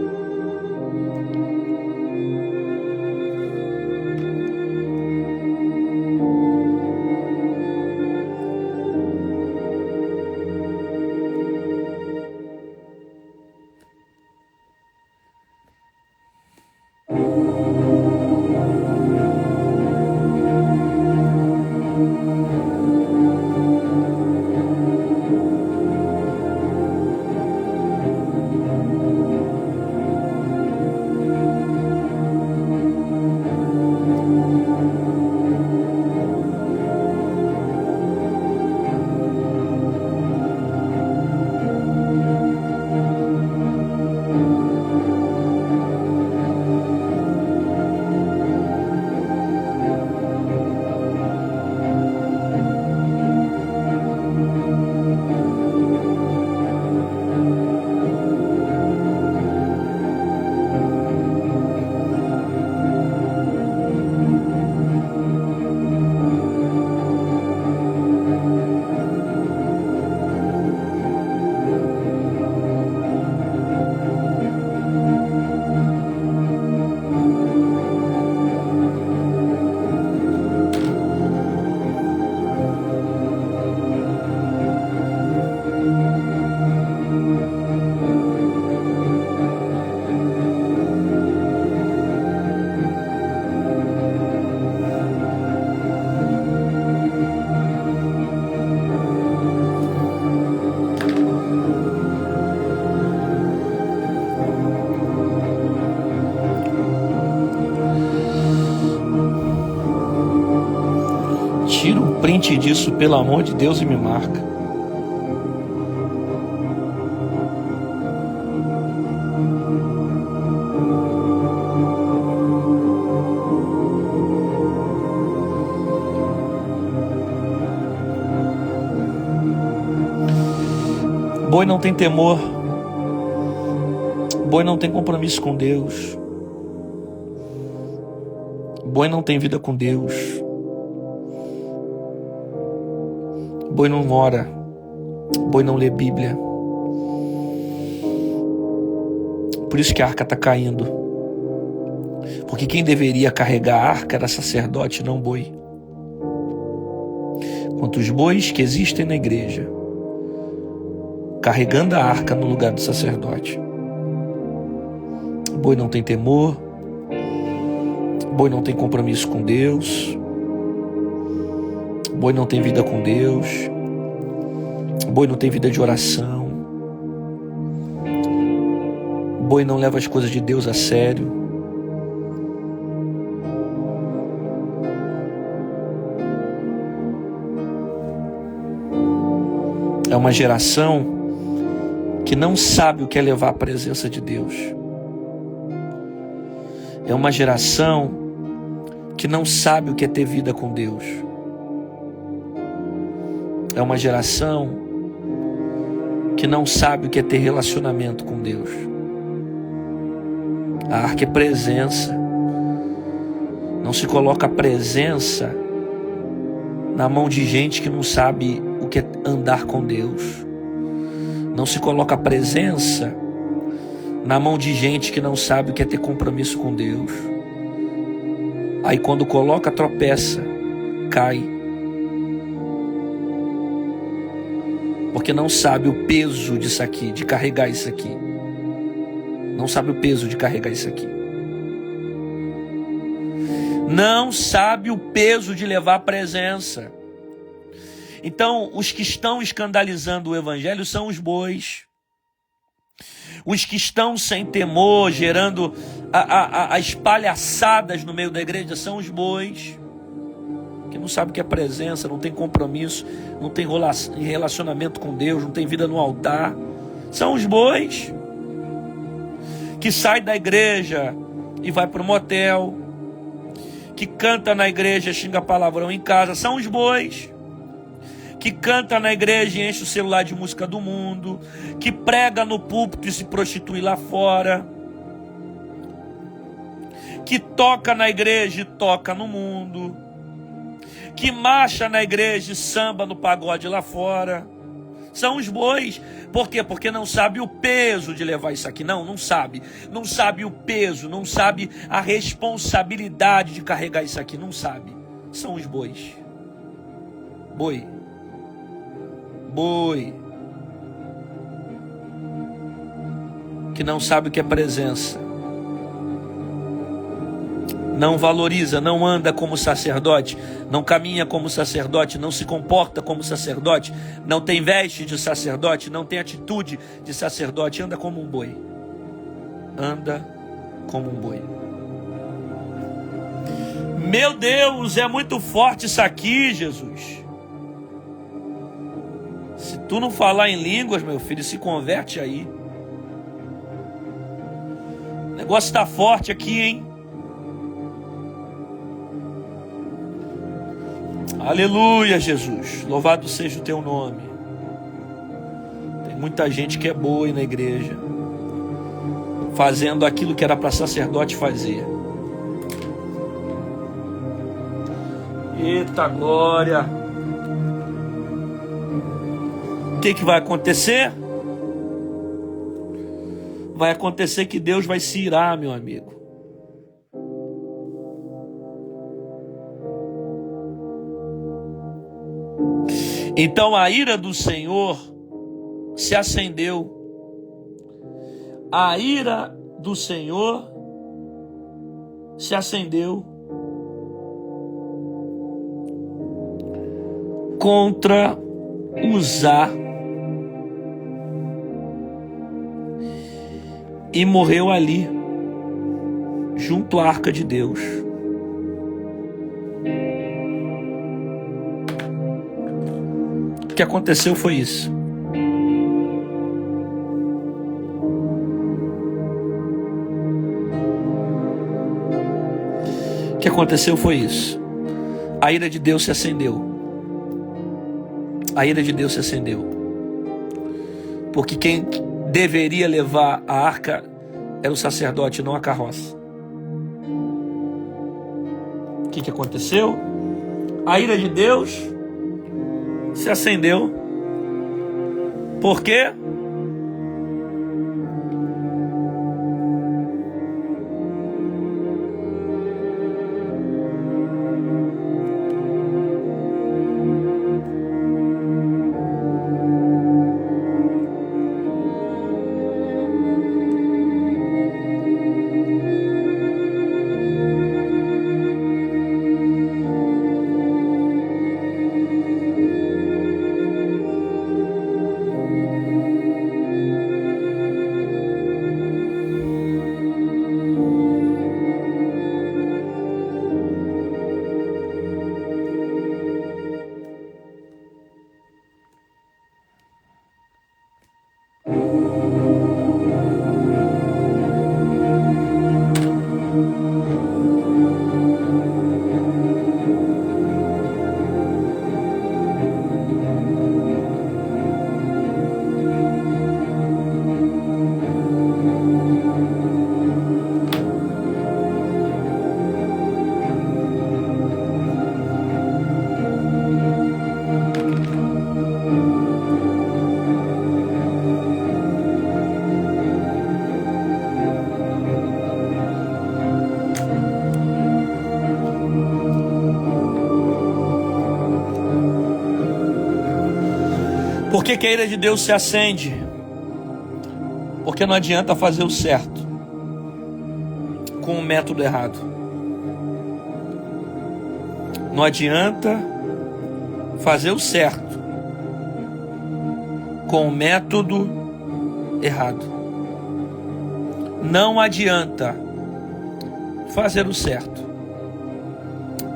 Tira um print disso, pelo amor de Deus, e me marca. Boi não tem temor. Boi não tem compromisso com Deus. Boi não tem vida com Deus. Boi não ora. Boi não lê Bíblia. Por isso que a arca está caindo. Porque quem deveria carregar a arca era sacerdote, não boi. Quantos bois que existem na igreja carregando a arca no lugar do sacerdote. Boi não tem temor. Boi não tem compromisso com Deus. Boi não tem vida com Deus. Boi não tem vida de oração. Boi não leva as coisas de Deus a sério. É uma geração que não sabe o que é levar a presença de Deus. É uma geração que não sabe o que é ter vida com Deus. É uma geração que não sabe o que é ter relacionamento com Deus. A arca é presença. Não se coloca a presença na mão de gente que não sabe o que é andar com Deus. Não se coloca a presença na mão de gente que não sabe o que é ter compromisso com Deus. Aí quando coloca, tropeça, cai. Porque não sabe o peso disso aqui, de carregar isso aqui. Não sabe o peso de carregar isso aqui. Não sabe o peso de levar a presença. Então, os que estão escandalizando o evangelho são os bois. Os que estão sem temor, gerando as palhaçadas no meio da igreja, são os bois. que não sabe o que é presença, não tem compromisso, não tem relacionamento com Deus, não tem vida no altar. São os bois que saem da igreja e vai para o motel, que canta na igreja e xinga palavrão em casa. São os bois que canta na igreja e enche o celular de música do mundo, que prega no púlpito e se prostitui lá fora, que toca na igreja e toca no mundo, que marcha na igreja e samba no pagode lá fora. São os bois. Por quê? Porque não sabe o peso de levar isso aqui. Não sabe. Não sabe o peso, não sabe a responsabilidade de carregar isso aqui. Não sabe. São os bois. Boi. Que não sabe o que é presença. Não valoriza, não anda como sacerdote, não caminha como sacerdote, não se comporta como sacerdote, não tem veste de sacerdote, não tem atitude de sacerdote, anda como um boi. Anda como um boi. Meu Deus, é muito forte isso aqui, Jesus. Se tu não falar em línguas, meu filho, se converte aí. O negócio está forte aqui, hein? Aleluia, Jesus. Louvado seja o teu nome. Tem muita gente que é boa aí na igreja, fazendo aquilo que era para sacerdote fazer. Eita glória. O que vai acontecer? Vai acontecer que Deus vai se irar, meu amigo. Então a ira do Senhor se acendeu. A ira do Senhor se acendeu contra Uzá e morreu ali, junto à arca de Deus. O que aconteceu foi isso. O que aconteceu foi isso. A ira de Deus se acendeu. A ira de Deus se acendeu. Porque quem deveria levar a arca era o sacerdote, não a carroça. O que aconteceu? A ira de Deus se acendeu. Por quê? Por que a ira de Deus se acende? Porque não adianta fazer o certo com o método errado. Não adianta fazer o certo com o método errado. Não adianta fazer o certo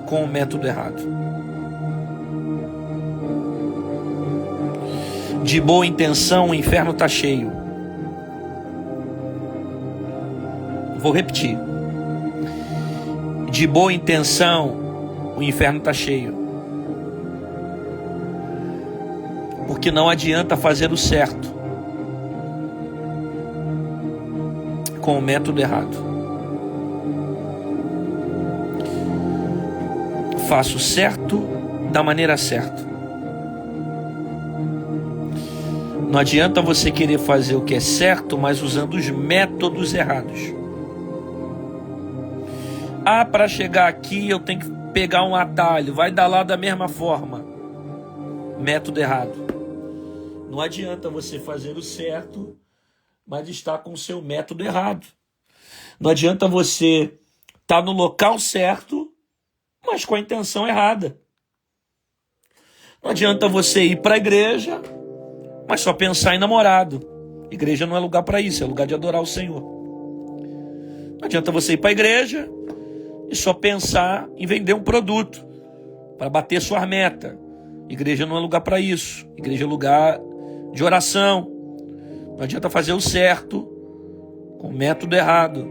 com o método errado. De boa intenção, o inferno está cheio. Vou repetir. De boa intenção, o inferno está cheio. Porque não adianta fazer o certo com o método errado. Faça o certo da maneira certa. Não adianta você querer fazer o que é certo, mas usando os métodos errados. Ah, para chegar aqui eu tenho que pegar um atalho, vai dar lá da mesma forma. Método errado. Não adianta você fazer o certo, mas estar com o seu método errado. Não adianta você estar no local certo, mas com a intenção errada. Não adianta você ir para a igreja, mas só pensar em namorado. Igreja não é lugar para isso, é lugar de adorar o Senhor. Não adianta você ir para a igreja e só pensar em vender um produto para bater sua meta. Igreja não é lugar para isso. Igreja é lugar de oração. Não adianta fazer o certo com o método errado.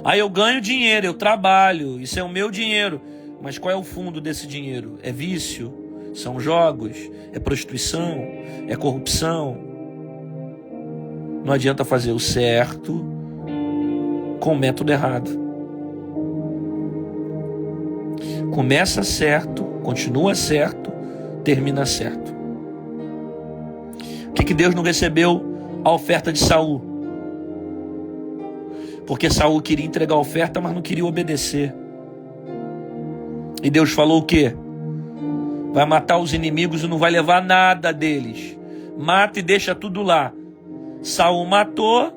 Aí eu ganho dinheiro, eu trabalho, isso é o meu dinheiro. Mas qual é o fundo desse dinheiro? É vício? São jogos? É prostituição? É corrupção? Não adianta fazer o certo com o método errado. Começa certo, continua certo, termina certo. Por que Deus não recebeu a oferta de Saul? Porque Saul queria entregar a oferta, mas não queria obedecer. E Deus falou o quê? Vai matar os inimigos e não vai levar nada deles. Mata e deixa tudo lá. Saul matou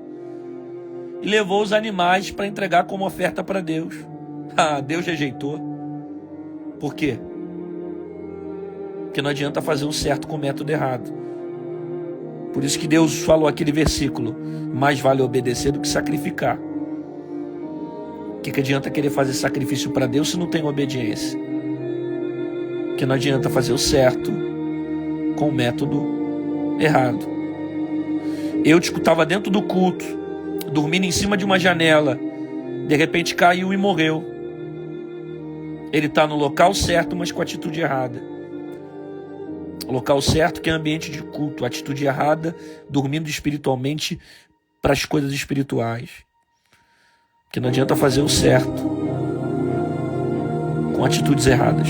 e levou os animais para entregar como oferta para Deus. Ah, Deus rejeitou. Por quê? Porque não adianta fazer o certo com o método errado. Por isso que Deus falou aquele versículo: mais vale obedecer do que sacrificar. O que adianta querer fazer sacrifício para Deus se não tem obediência? Porque não adianta fazer o certo com o método errado. Eu estava dentro do culto, dormindo em cima de uma janela, de repente caiu e morreu. Ele está no local certo, mas com a atitude errada. O local certo que é ambiente de culto, a atitude errada, dormindo espiritualmente para as coisas espirituais. Porque não adianta fazer o certo com atitudes erradas.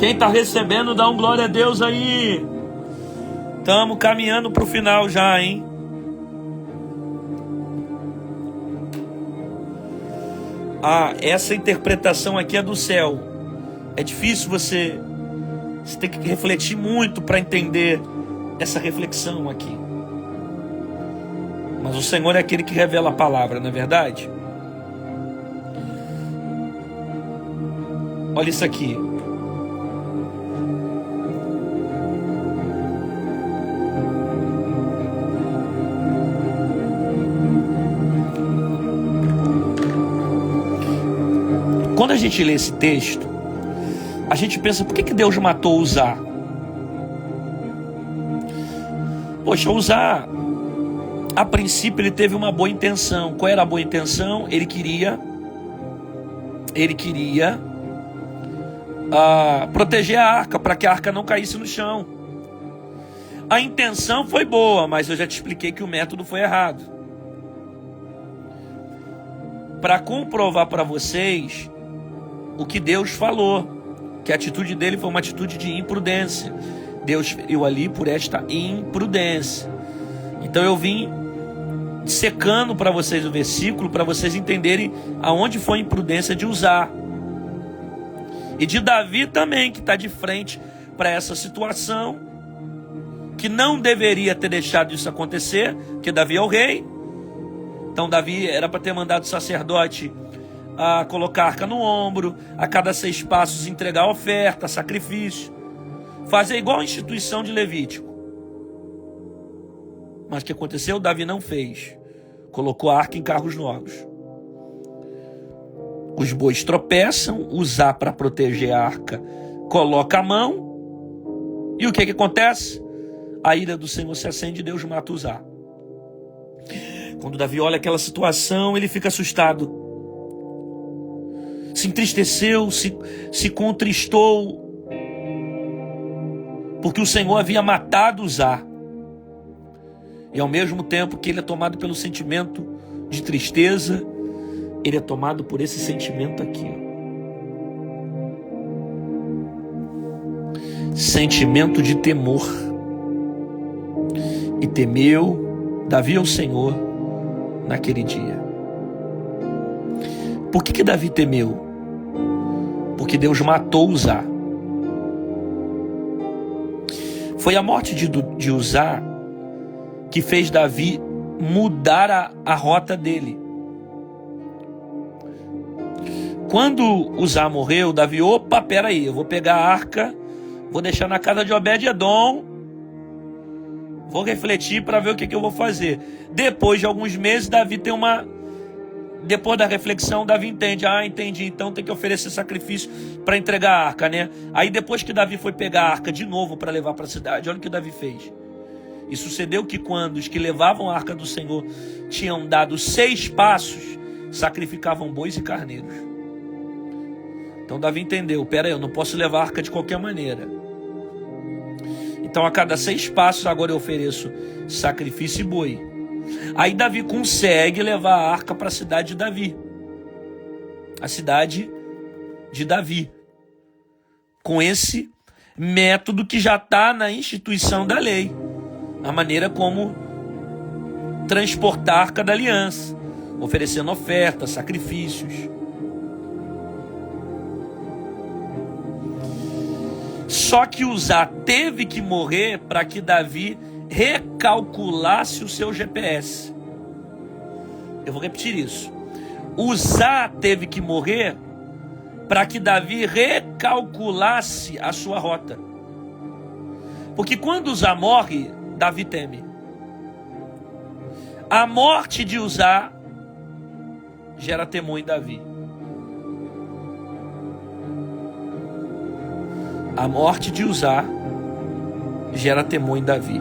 Quem está recebendo, dá um glória a Deus aí. Estamos caminhando para o final já, hein? Ah, essa interpretação aqui é do céu. É difícil você tem que refletir muito para entender essa reflexão aqui. Mas o Senhor é aquele que revela a palavra, não é verdade? Olha isso aqui. Quando a gente lê esse texto, a gente pensa, por que Deus matou Uzá? Poxa, Uzá, a princípio ele teve uma boa intenção. Qual era a boa intenção? Ele queria proteger a arca, para que a arca não caísse no chão. A intenção foi boa, mas eu já te expliquei que o método foi errado. Para comprovar para vocês o que Deus falou, que a atitude dele foi uma atitude de imprudência. Deus feriu ali por esta imprudência. Então eu vim secando para vocês o versículo, para vocês entenderem aonde foi a imprudência de Uzá. E de Davi também, que está de frente para essa situação, que não deveria ter deixado isso acontecer, porque Davi é o rei. Então Davi era para ter mandado o sacerdote a colocar a arca no ombro, a cada 6 passos entregar a oferta, sacrifício, fazer igual a instituição de Levítico. Mas o que aconteceu? Davi não fez. Colocou a arca em carros novos. Os bois tropeçam, Uzá, para proteger a arca, coloca a mão, e o que acontece? A ira do Senhor se acende e Deus mata Uzá. Quando Davi olha aquela situação, ele fica assustado. Se entristeceu, se contristou, porque o Senhor havia matado Uzá. E ao mesmo tempo que ele é tomado pelo sentimento de tristeza, ele é tomado por esse sentimento aqui, ó. Sentimento de temor. E temeu Davi ao Senhor naquele dia. Por que Davi temeu? Porque Deus matou Uzá. Foi a morte de Uzá que fez Davi mudar a rota dele. Quando Uzá morreu, Davi, opa, peraí, eu vou pegar a arca, vou deixar na casa de Obed-Edom, vou refletir para ver o que eu vou fazer. Depois de alguns meses, Davi tem depois da reflexão, Davi entende. Entendi, então tem que oferecer sacrifício para entregar a arca, né? Aí depois que Davi foi pegar a arca de novo para levar para a cidade, olha o que Davi fez. E sucedeu que quando os que levavam a arca do Senhor tinham dado 6 passos, sacrificavam bois e carneiros. Então Davi entendeu, peraí, eu não posso levar a arca de qualquer maneira. Então a cada 6 passos agora eu ofereço sacrifício e boi. Aí Davi consegue levar a arca para a cidade de Davi. A cidade de Davi. Com esse método que já está na instituição da lei. A maneira como transportar a arca da aliança. Oferecendo ofertas, sacrifícios. Só que Uzá teve que morrer para que Davi recalculasse o seu GPS. Eu vou repetir isso. Uzá teve que morrer para que Davi recalculasse a sua rota. Porque quando Uzá morre, Davi teme. A morte de Uzá gera temor em Davi. A morte de Uzá gera temor em Davi.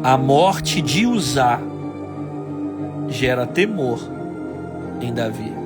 A morte de Uzá gera temor em Davi.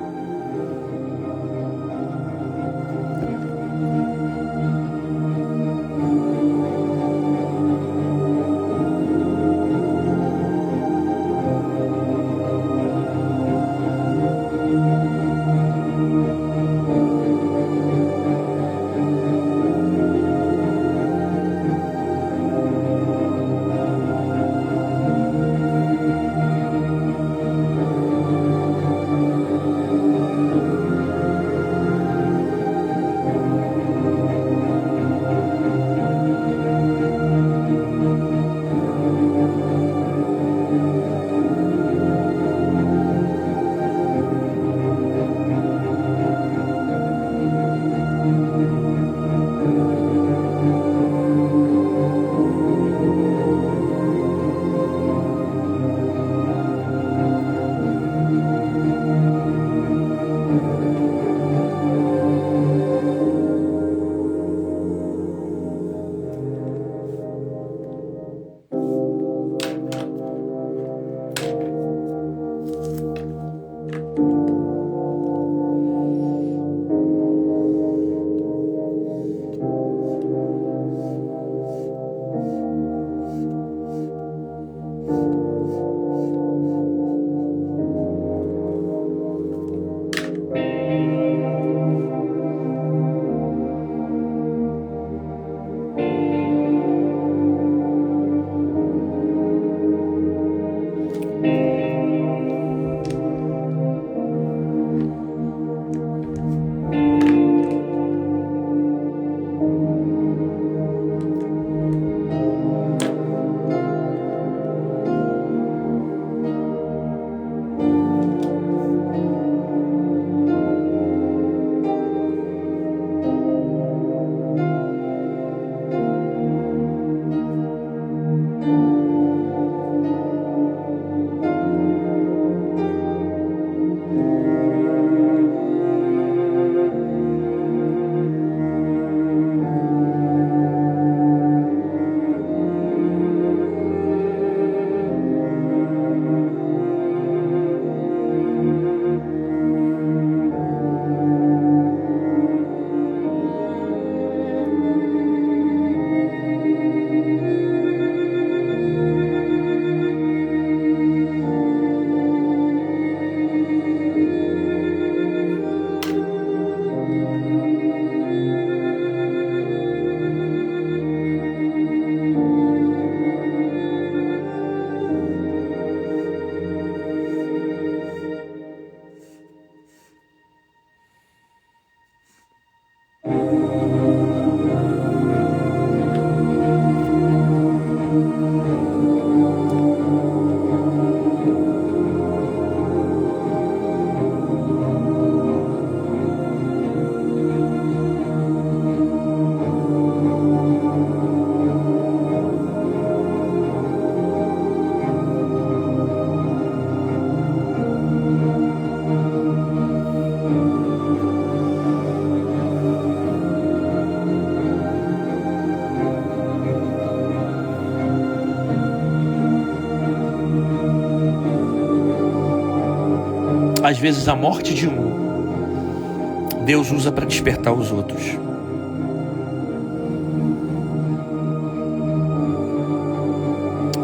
Às vezes a morte de um, Deus usa para despertar os outros.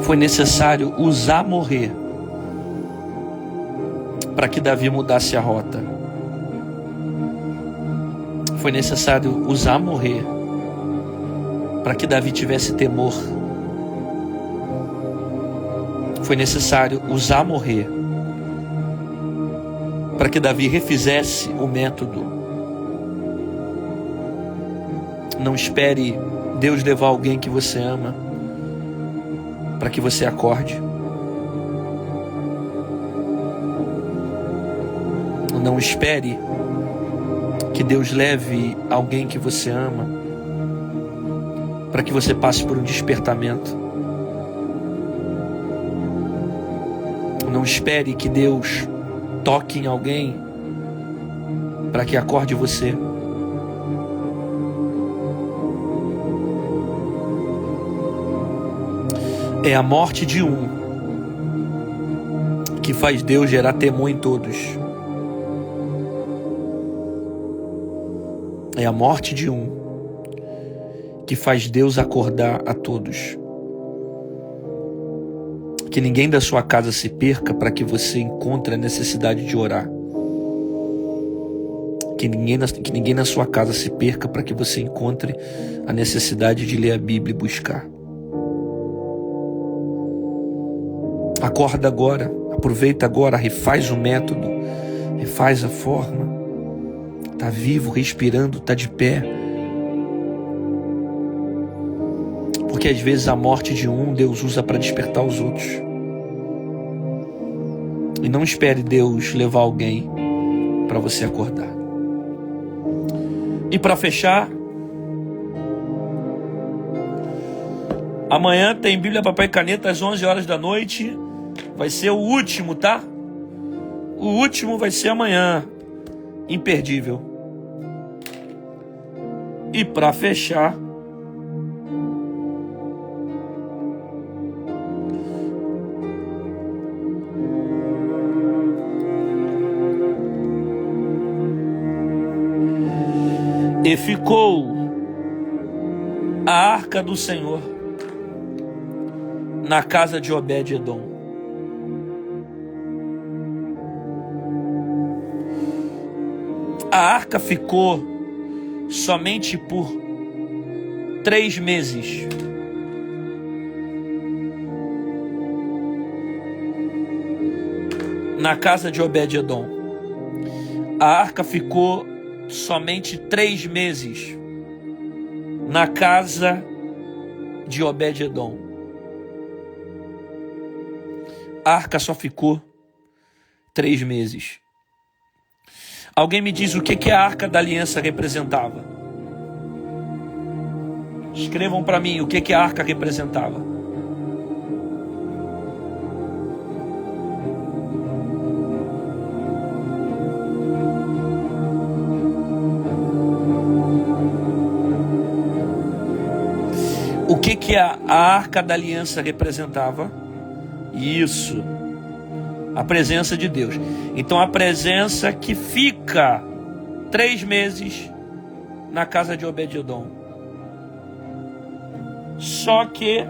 Foi necessário usar morrer para que Davi mudasse a rota. Foi necessário usar morrer para que Davi tivesse temor. Foi necessário usar morrer para que Davi refizesse o método. Não espere Deus levar alguém que você ama para que você acorde. Não espere que Deus leve alguém que você ama para que você passe por um despertamento. Não espere que Deus toque em alguém para que acorde você. É a morte de um que faz Deus gerar temor em todos. É a morte de um que faz Deus acordar a todos. Que ninguém da sua casa se perca para que você encontre a necessidade de orar. Que ninguém na sua casa se perca para que você encontre a necessidade de ler a Bíblia e buscar. Acorda agora, aproveita agora, refaz o método, refaz a forma. Está vivo, respirando, está de pé. Porque às vezes a morte de um, Deus usa para despertar os outros. E não espere Deus levar alguém para você acordar. E para fechar, amanhã tem Bíblia, Papel e Caneta às 11 horas da noite. Vai ser o último, tá? O último vai ser amanhã. Imperdível. E para fechar, e ficou a arca do Senhor na casa de Obed-edom. A arca ficou somente por 3 meses. Na casa de Obed-edom. A arca ficou somente 3 meses na casa de Obed-edom. A arca só ficou 3 meses. Alguém me diz o que a arca da aliança representava? Escrevam para mim o que a arca representava. O que a arca da aliança representava? Isso, a presença de Deus. Então a presença que fica 3 meses na casa de Obed-edom. Só que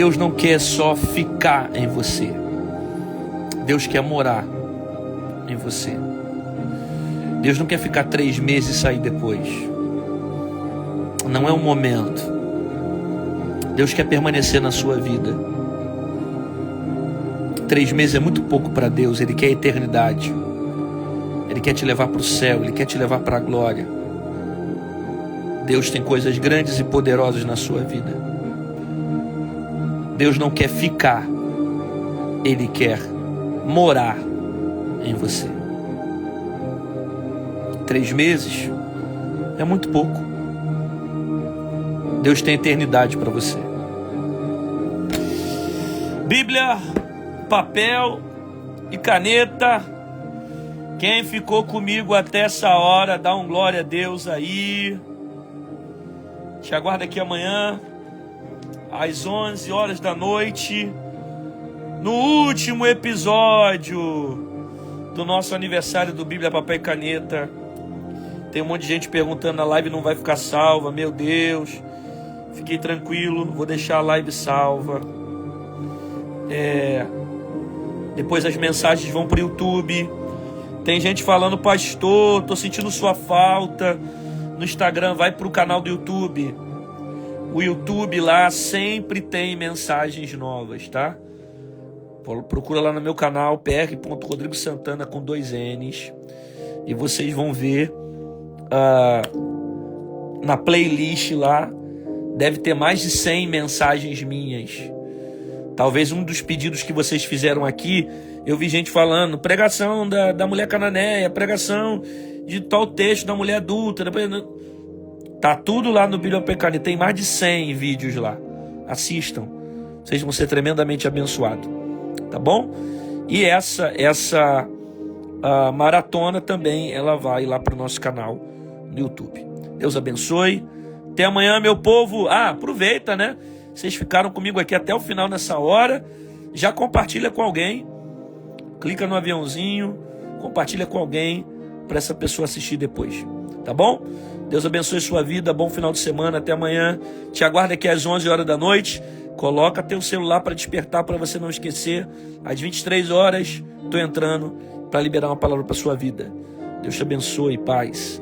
Deus não quer só ficar em você. Deus quer morar em você. Deus não quer ficar 3 meses e sair depois. Não é o momento. Deus quer permanecer na sua vida. 3 meses é muito pouco para Deus. Ele quer a eternidade. Ele quer te levar para o céu. Ele quer te levar para a glória. Deus tem coisas grandes e poderosas na sua vida. Deus não quer ficar. Ele quer morar em você. 3 meses é muito pouco. Deus tem eternidade para você. Bíblia, papel e caneta. Quem ficou comigo até essa hora, dá um glória a Deus aí. Te aguardo aqui amanhã, às 11 horas da noite, no último episódio do nosso aniversário do Bíblia, papel e caneta. Tem um monte de gente perguntando, a live não vai ficar salva. Meu Deus, fiquei tranquilo, vou deixar a live salva. Depois as mensagens vão para o YouTube. Tem gente falando, pastor, tô sentindo sua falta. No Instagram, vai para o canal do YouTube. O YouTube lá sempre tem mensagens novas, tá? Procura lá no meu canal, pr.rodrigosantana com 2 N's. E vocês vão ver na playlist lá, deve ter mais de 100 mensagens minhas. Talvez um dos pedidos que vocês fizeram aqui, eu vi gente falando, pregação da mulher cananeia, pregação de tal texto da mulher adulta. Tá tudo lá no Bíblia, papel e caneta. Tem mais de 100 vídeos lá. Assistam. Vocês vão ser tremendamente abençoados. Tá bom? E essa maratona também, ela vai lá pro nosso canal no YouTube. Deus abençoe. Até amanhã, meu povo. Aproveita, né? Vocês ficaram comigo aqui até o final nessa hora. Já compartilha com alguém. Clica no aviãozinho. Compartilha com alguém para essa pessoa assistir depois. Tá bom? Deus abençoe sua vida. Bom final de semana. Até amanhã. Te aguardo aqui às 11 horas da noite. Coloca teu celular para despertar, para você não esquecer. Às 23 horas, estou entrando para liberar uma palavra para sua vida. Deus te abençoe. Paz.